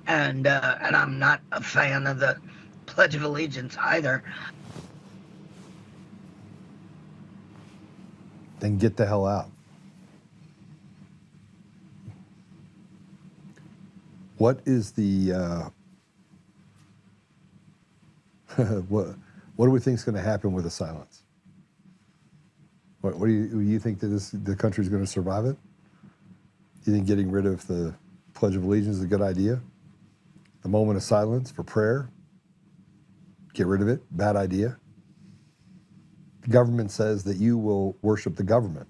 and I'm not a fan of the Pledge of Allegiance either. Then get the hell out. What is the what do we think is going to happen with the silence? What do you think that the country's going to survive it? You think getting rid of the Pledge of Allegiance is a good idea? The moment of silence for prayer, get rid of it, bad idea. The government says that you will worship the government.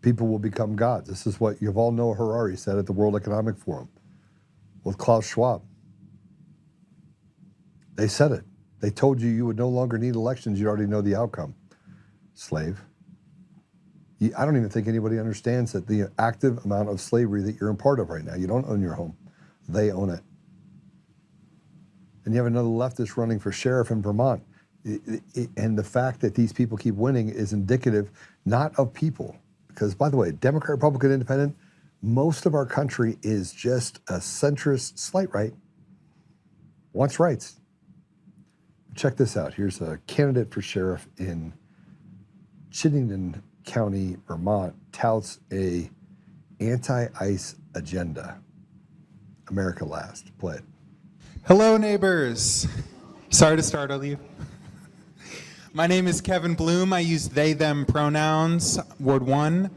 People will become gods. This is what Yuval Noah Harari said at the World Economic Forum with Klaus Schwab. They said it. They told you would no longer need elections. You already know the outcome. Slave. I don't even think anybody understands that the active amount of slavery that you're a part of right now. You don't own your home. They own it. And you have another leftist running for sheriff in Vermont. And the fact that these people keep winning is indicative not of people. Because, by the way, Democrat, Republican, Independent, most of our country is just a centrist, slight right. Wants rights. Check this out. Here's a candidate for sheriff in Chittenden County, Vermont, touts a anti-ICE agenda. America last. Play it. Hello, neighbors. Sorry to startle you. My name is Kevin Bloom. I use they, them pronouns, Ward 1.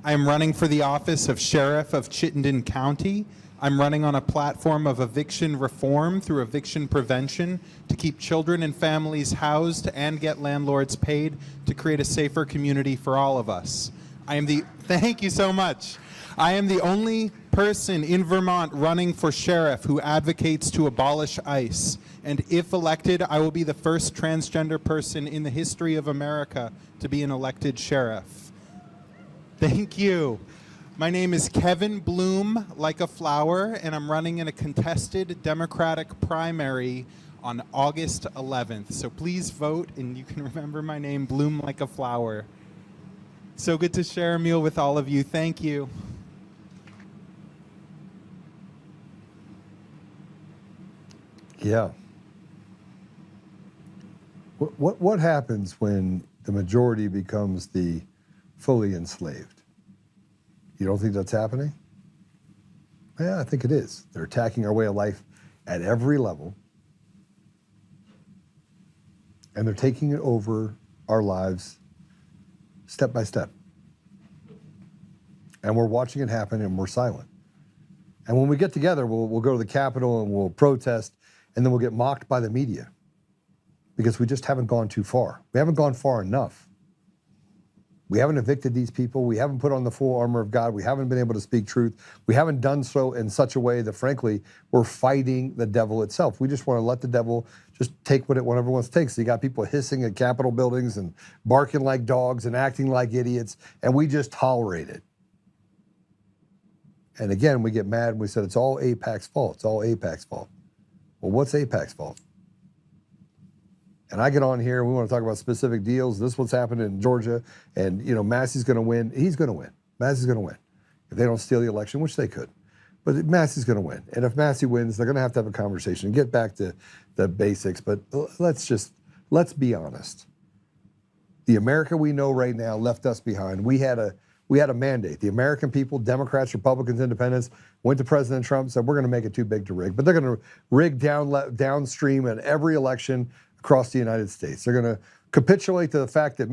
I am running for the office of Sheriff of Chittenden County. I'm running on a platform of eviction reform through eviction prevention to keep children and families housed and get landlords paid to create a safer community for all of us. Thank you so much. I am the only person in Vermont running for sheriff who advocates to abolish ICE. And if elected, I will be the first transgender person in the history of America to be an elected sheriff. Thank you. My name is Kevin Bloom, like a flower, and I'm running in a contested Democratic primary on August 11th. So please vote, and you can remember my name, Bloom like a flower. So good to share a meal with all of you. Thank you. Yeah. What happens when the majority becomes the fully enslaved? You don't think that's happening? Yeah, I think it is. They're attacking our way of life at every level. And they're taking it over our lives step by step. And we're watching it happen and we're silent. And when we get together, we'll go to the Capitol and we'll protest, and then we'll get mocked by the media because we just haven't gone too far. We haven't gone far enough. We haven't evicted these people. We haven't put on the full armor of God. We haven't been able to speak truth. We haven't done so in such a way that, frankly, we're fighting the devil itself. We just want to let the devil just take whatever wants to take. So you got people hissing at Capitol buildings and barking like dogs and acting like idiots, and we just tolerate it. And again, we get mad and we said, it's all AIPAC's fault. It's all AIPAC's fault. Well, what's AIPAC's fault? And I get on here, we want to talk about specific deals. This is what's happened in Georgia. And, Massie's going to win. He's going to win. Massie's going to win. If they don't steal the election, which they could. But Massie's going to win. And if Massie wins, they're going to have a conversation and get back to the basics. But let's be honest. The America we know right now left us behind. We had a mandate. The American people, Democrats, Republicans, Independents, went to President Trump and said, we're going to make it too big to rig. But they're going to rig downstream at every election across the United States. They're going to capitulate to the fact that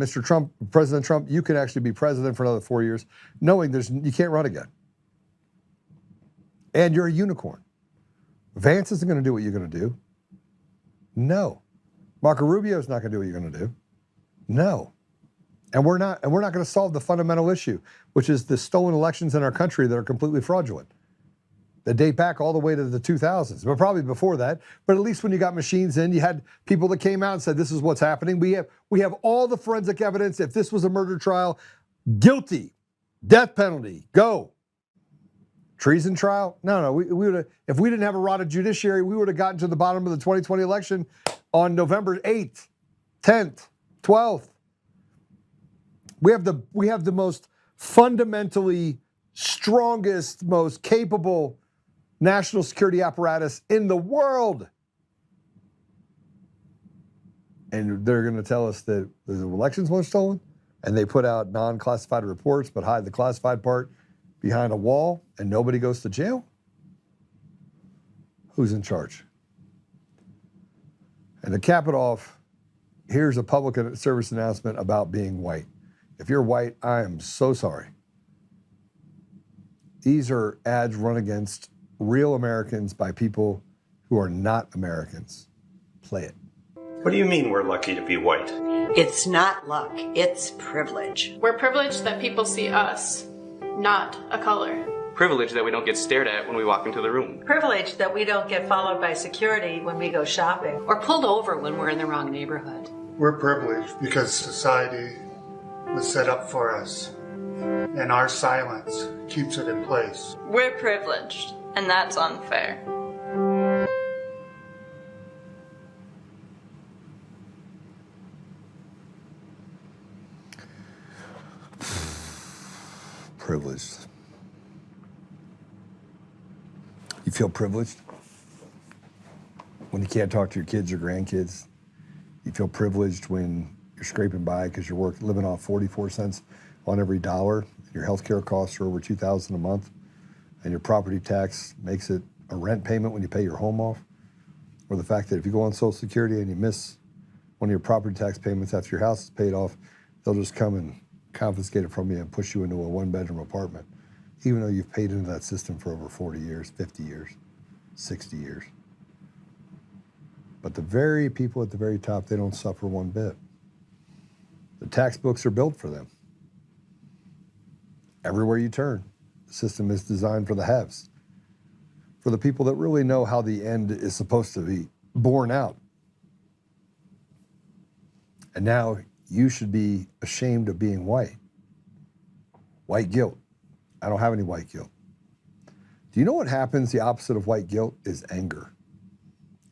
President Trump, you could actually be president for another 4 years, knowing you can't run again. And you're a unicorn. Vance isn't going to do what you're going to do. No. Marco Rubio is not going to do what you're going to do. No. And we're not going to solve the fundamental issue, which is the stolen elections in our country that are completely fraudulent. That date back all the way to the 2000s, but probably before that. But at least when you got machines in, you had people that came out and said, this is what's happening. We have all the forensic evidence. If this was a murder trial, guilty, death penalty, go. Treason trial? No. We would have, if we didn't have a rotted judiciary, we would have gotten to the bottom of the 2020 election on November 8th, 10th, 12th. We have the most fundamentally strongest, most capable national security apparatus in the world. And they're going to tell us that the elections weren't stolen, and they put out non-classified reports but hide the classified part behind a wall, and nobody goes to jail? Who's in charge? And to cap it off, here's a public service announcement about being white. If you're white, I am so sorry. These are ads run against real Americans by people who are not Americans. Play it. What do you mean we're lucky to be white? It's not luck, it's privilege. We're privileged that people see us, not a color. Privilege that we don't get stared at when we walk into the room. Privilege that we don't get followed by security when we go shopping. Or pulled over when we're in the wrong neighborhood. We're privileged because society was set up for us, and our silence keeps it in place. We're privileged, and that's unfair. Privileged. You feel privileged when you can't talk to your kids or grandkids? You feel privileged when you're scraping by because you're living off 44 cents on every dollar. Your health care costs are over $2,000 a month, and your property tax makes it a rent payment when you pay your home off. Or the fact that if you go on Social Security and you miss one of your property tax payments after your house is paid off, they'll just come and confiscate it from you and push you into a one-bedroom apartment, even though you've paid into that system for over 40 years, 50 years, 60 years. But the very people at the very top, they don't suffer one bit. The tax books are built for them. Everywhere you turn, the system is designed for the haves, for the people that really know how the end is supposed to be borne out. And now you should be ashamed of being white. White guilt. I don't have any white guilt. Do you know what happens? The opposite of white guilt is anger.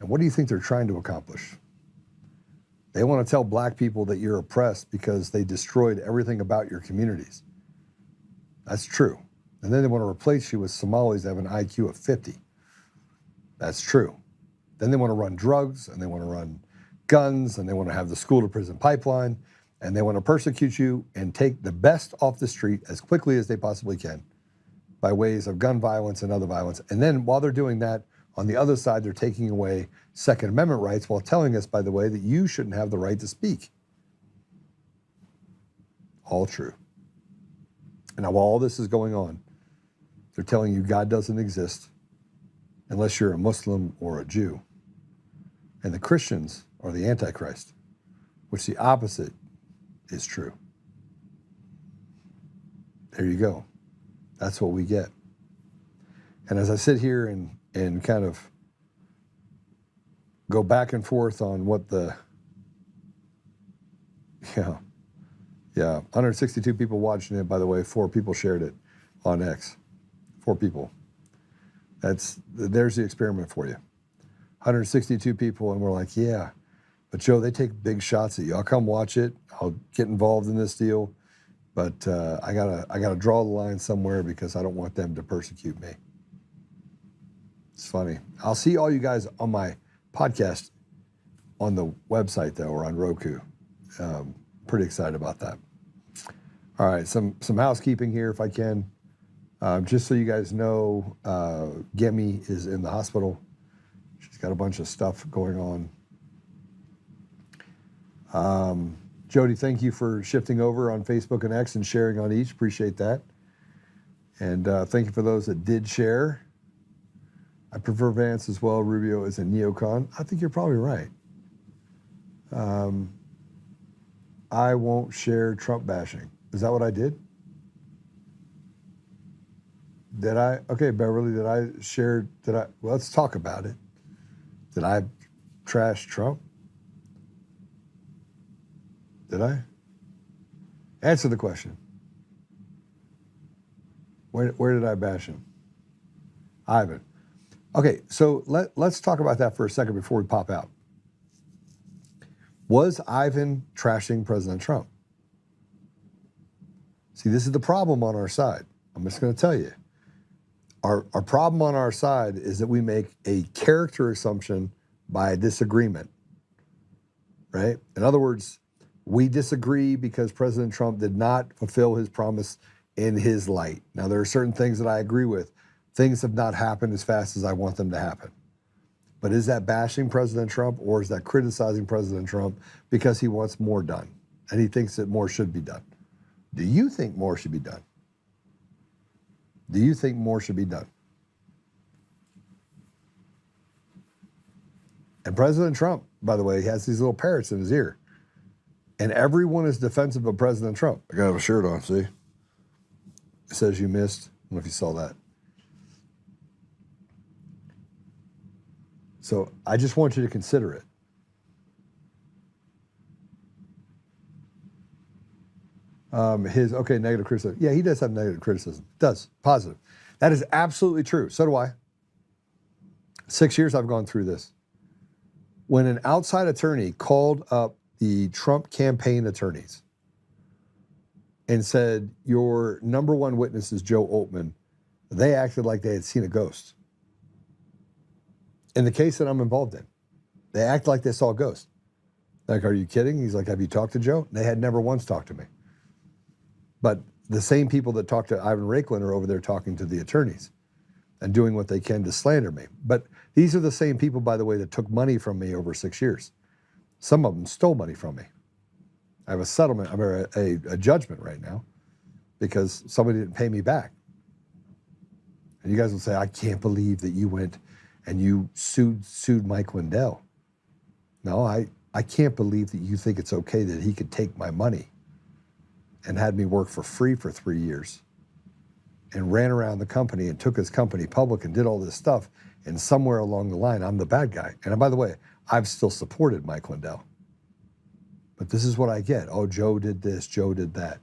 And what do you think they're trying to accomplish? They want to tell black people that you're oppressed because they destroyed everything about your communities. That's true. And then they want to replace you with Somalis that have an IQ of 50. That's true. Then they want to run drugs, and they want to run guns, and they want to have the school to prison pipeline, and they want to persecute you and take the best off the street as quickly as they possibly can by ways of gun violence and other violence. And then while they're doing that, on the other side, they're taking away Second Amendment rights while telling us, by the way, that you shouldn't have the right to speak. All true. And while all this is going on, they're telling you God doesn't exist unless you're a Muslim or a Jew. And the Christians are the Antichrist, which the opposite is true. There you go. That's what we get. And as I sit here and kind of go back and forth on what the, 162 people watching it, by the way, 4 people shared it on X. 4 people. There's the experiment for you. 162 people, and we're like, yeah, but Joe, they take big shots at you. I'll come watch it. I'll get involved in this deal, but I gotta draw the line somewhere because I don't want them to persecute me. It's funny. I'll see all you guys on my podcast on the website though, or on Roku. Pretty excited about that. All right, some housekeeping here if I can. Just so you guys know, Gemi is in the hospital. She's got a bunch of stuff going on. Jody, thank you for shifting over on Facebook and X and sharing on each. Appreciate that. And thank you for those that did share. I prefer Vance as well. Rubio is a neocon. I think you're probably right. I won't share Trump bashing. Is that what I did? Did I? Okay, Beverly, well, let's talk about it. Did I trash Trump? Did I? Answer the question. Where did I bash him? Ivan. Okay, so let's talk about that for a second before we pop out. Was Ivan trashing President Trump? See, this is the problem on our side. I'm just going to tell you. Our problem on our side is that we make a character assumption by a disagreement, right? In other words, we disagree because President Trump did not fulfill his promise in his light. Now, there are certain things that I agree with. Things have not happened as fast as I want them to happen. But is that bashing President Trump, or is that criticizing President Trump because he wants more done and he thinks that more should be done? Do you think more should be done? Do you think more should be done? And President Trump, by the way, has these little parrots in his ear. And everyone is defensive of President Trump. I got a shirt on, see? It says you missed. I don't know if you saw that. So I just want you to consider it. Negative criticism. Yeah, he does have negative criticism. Does, positive. That is absolutely true. So do I. 6 years I've gone through this. When an outside attorney called up the Trump campaign attorneys and said, your number one witness is Joe Oltmann, they acted like they had seen a ghost. In the case that I'm involved in, they act like they saw a ghost. Like, are you kidding? He's like, have you talked to Joe? They had never once talked to me. But the same people that talked to Ivan Raiklin are over there talking to the attorneys and doing what they can to slander me. But these are the same people, by the way, that took money from me over 6 years. Some of them stole money from me. I have a settlement, a judgment right now because somebody didn't pay me back. And you guys will say, I can't believe that you went and you sued Mike Lindell. No, I can't believe that you think it's okay that he could take my money and had me work for free for 3 years and ran around the company and took his company public and did all this stuff. And somewhere along the line, I'm the bad guy. And by the way, I've still supported Mike Lindell. But this is what I get. Oh, Joe did this, Joe did that.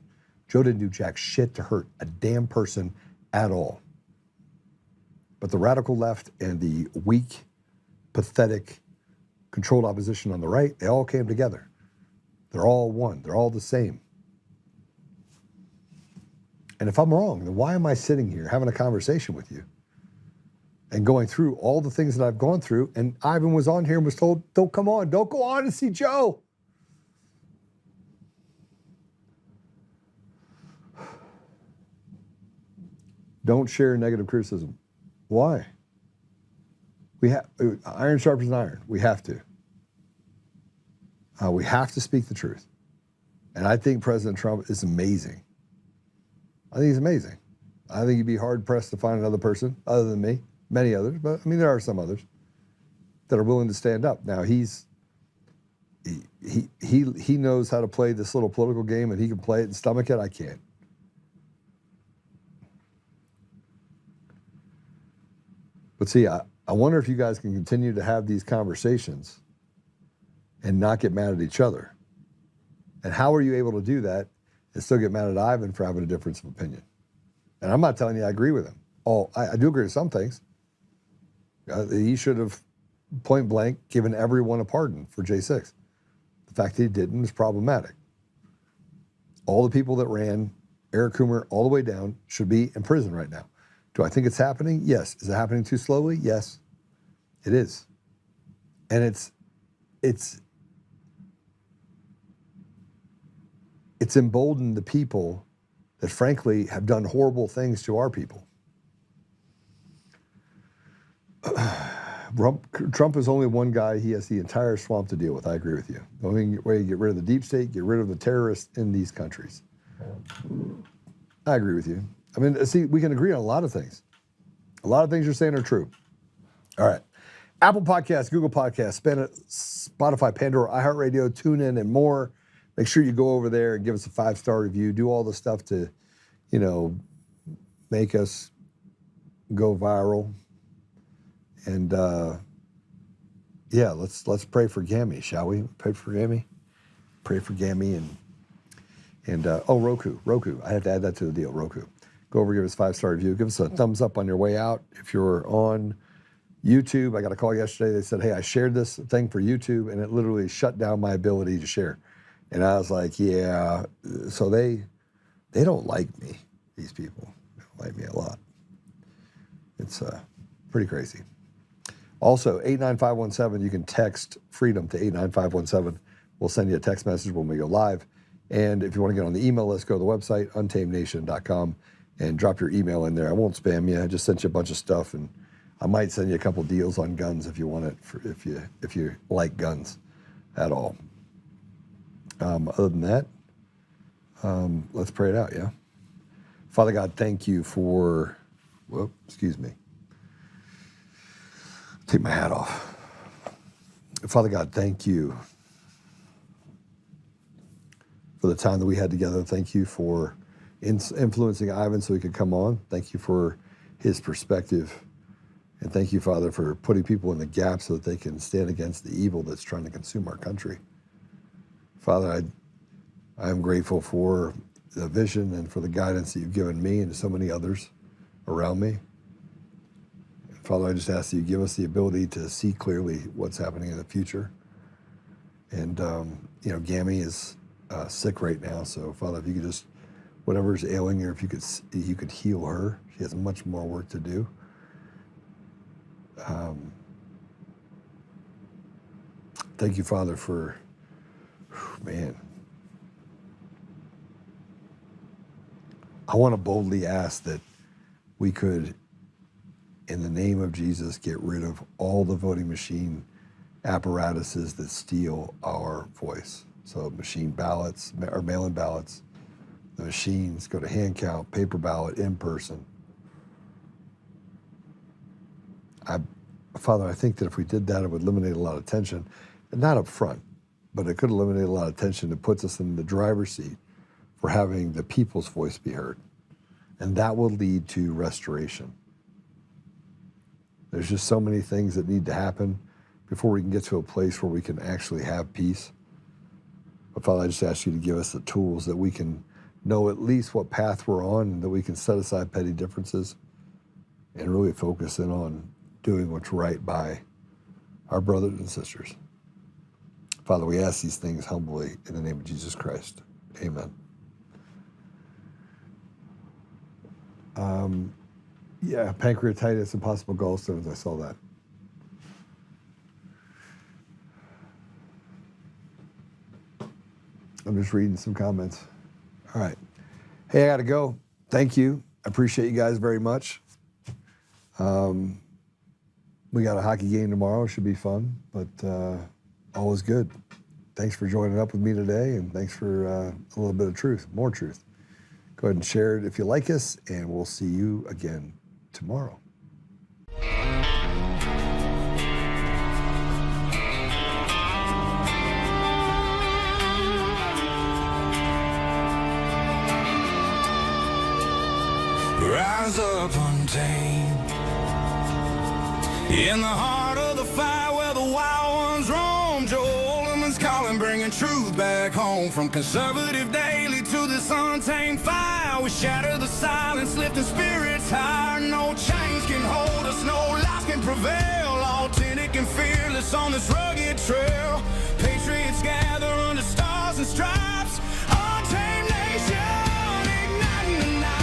Joe didn't do jack shit to hurt a damn person at all. But the radical left and the weak, pathetic, controlled opposition on the right, they all came together. They're all one. They're all the same. And if I'm wrong, then why am I sitting here having a conversation with you and going through all the things that I've gone through? And Ivan was on here and was told, don't come on, don't go on and see Joe. Don't share negative criticism. Why? Iron sharpens iron. We have to. We have to speak the truth. And I think President Trump is amazing. I think he's amazing. I think you'd be hard pressed to find another person other than me, many others, but I mean, there are some others that are willing to stand up. Now he knows how to play this little political game, and he can play it and stomach it. I can't. But see, I wonder if you guys can continue to have these conversations and not get mad at each other. And how are you able to do that and still get mad at Ivan for having a difference of opinion? And I'm not telling you I agree with him. I do agree with some things. He should have point blank given everyone a pardon for J6. The fact that he didn't is problematic. All the people that ran Eric Coomer all the way down should be in prison right now. Do I think it's happening? Yes. Is it happening too slowly? Yes, it is. And it's emboldened the people that frankly have done horrible things to our people. Trump is only one guy. He has the entire swamp to deal with. I agree with you. The only way to get rid of the deep state, get rid of the terrorists in these countries. I agree with you. I mean, see, we can agree on a lot of things. A lot of things you're saying are true. All right. Apple Podcasts, Google Podcasts, Spotify, Pandora, iHeartRadio, TuneIn, and more. Make sure you go over there and give us a 5-star review. Do all the stuff to, make us go viral. And let's pray for Gammy, shall we? Pray for Gammy. Pray for Gammy and Roku. I have to add that to the deal. Roku. Go over, give us a 5-star review. Give us a thumbs up on your way out. If you're on YouTube, I got a call yesterday. They said, hey, I shared this thing for YouTube, and it literally shut down my ability to share. And I was like, yeah. So they don't like me, these people. They don't like me a lot. It's pretty crazy. Also, 89517, you can text freedom to 89517. We'll send you a text message when we go live. And if you want to get on the email list, go to the website, untamednation.com, and drop your email in there. I won't spam you. I just sent you a bunch of stuff, and I might send you a couple deals on guns if you want it, if you like guns at all. Other than that, let's pray it out, yeah? Father God, thank you for, excuse me. Take my hat off. Father God, thank you for the time that we had together. Thank you for influencing Ivan so he could come on. Thank you for his perspective. And thank you, Father, for putting people in the gap so that they can stand against the evil that's trying to consume our country. Father, I am grateful for the vision and for the guidance that you've given me and so many others around me. Father, I just ask that you give us the ability to see clearly what's happening in the future. And, Gammy is sick right now. So, Father, if you could just, whatever's ailing her, if you could heal her. She has much more work to do. Thank you, Father, for, I want to boldly ask that we could, in the name of Jesus, get rid of all the voting machine apparatuses that steal our voice. So machine ballots, or mail-in ballots, the machines, go to hand count, paper ballot, in person. Father, I think that if we did that, it would eliminate a lot of tension, and not up front, but it could eliminate a lot of tension that puts us in the driver's seat for having the people's voice be heard. And that will lead to restoration. There's just so many things that need to happen before we can get to a place where we can actually have peace. But Father, I just ask you to give us the tools that we can know at least what path we're on, and that we can set aside petty differences and really focus in on doing what's right by our brothers and sisters. Father, we ask these things humbly in the name of Jesus Christ. Amen. Pancreatitis and possible gallstones. I saw that. I'm just reading some comments. All right. Hey, I got to go. Thank you. I appreciate you guys very much. We got a hockey game tomorrow. It should be fun, but all is good. Thanks for joining up with me today, and thanks for a little bit of truth, more truth. Go ahead and share it if you like us, and we'll see you again tomorrow. Rise up untamed, in the heart of the fire where the wild ones roam. Joe Oltmann's calling, bringing truth back home. From conservative daily to this untamed fire, we shatter the silence, lifting spirits higher. No chains can hold us, no lies can prevail. Authentic and fearless on this rugged trail. Patriots gather under stars and stripes. Untamed nation, igniting the night.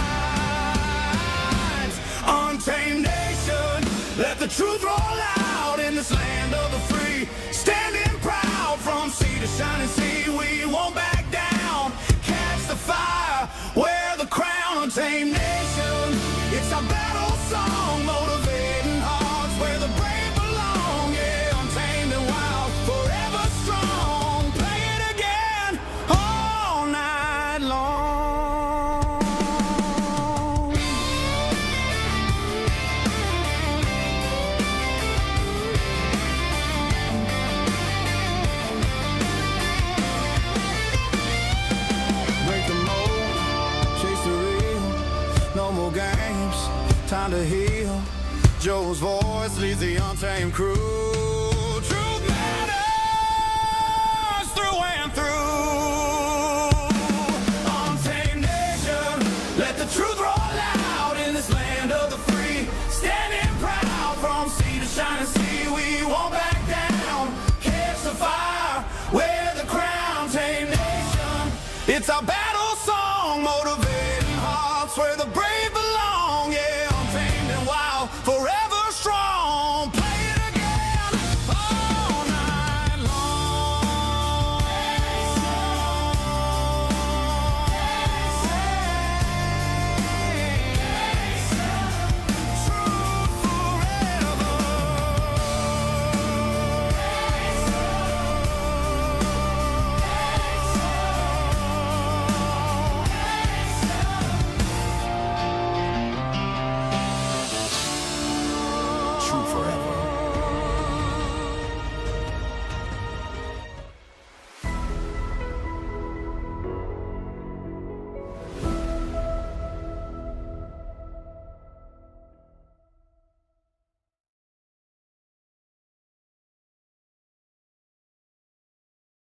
Untamed nation, let the truth roll out in this land of the free. Standing proud from sea to shining sea, we won't back down. Catch the fire, wear the crown. Untamed nation, it's our battle song, motivating hearts where the brave belong. Yeah, untamed and wild, forever strong. Play it again all night long. Break the mold, chase the real, no more games, time to heal. Joe's voice leads the untamed crew. Truth matters through and through. Untamed nation, let the truth roll out in this land of the free. Standing proud from sea to shining sea, we won't back down. Catch the fire, wear the crown. Untamed nation, it's our battle.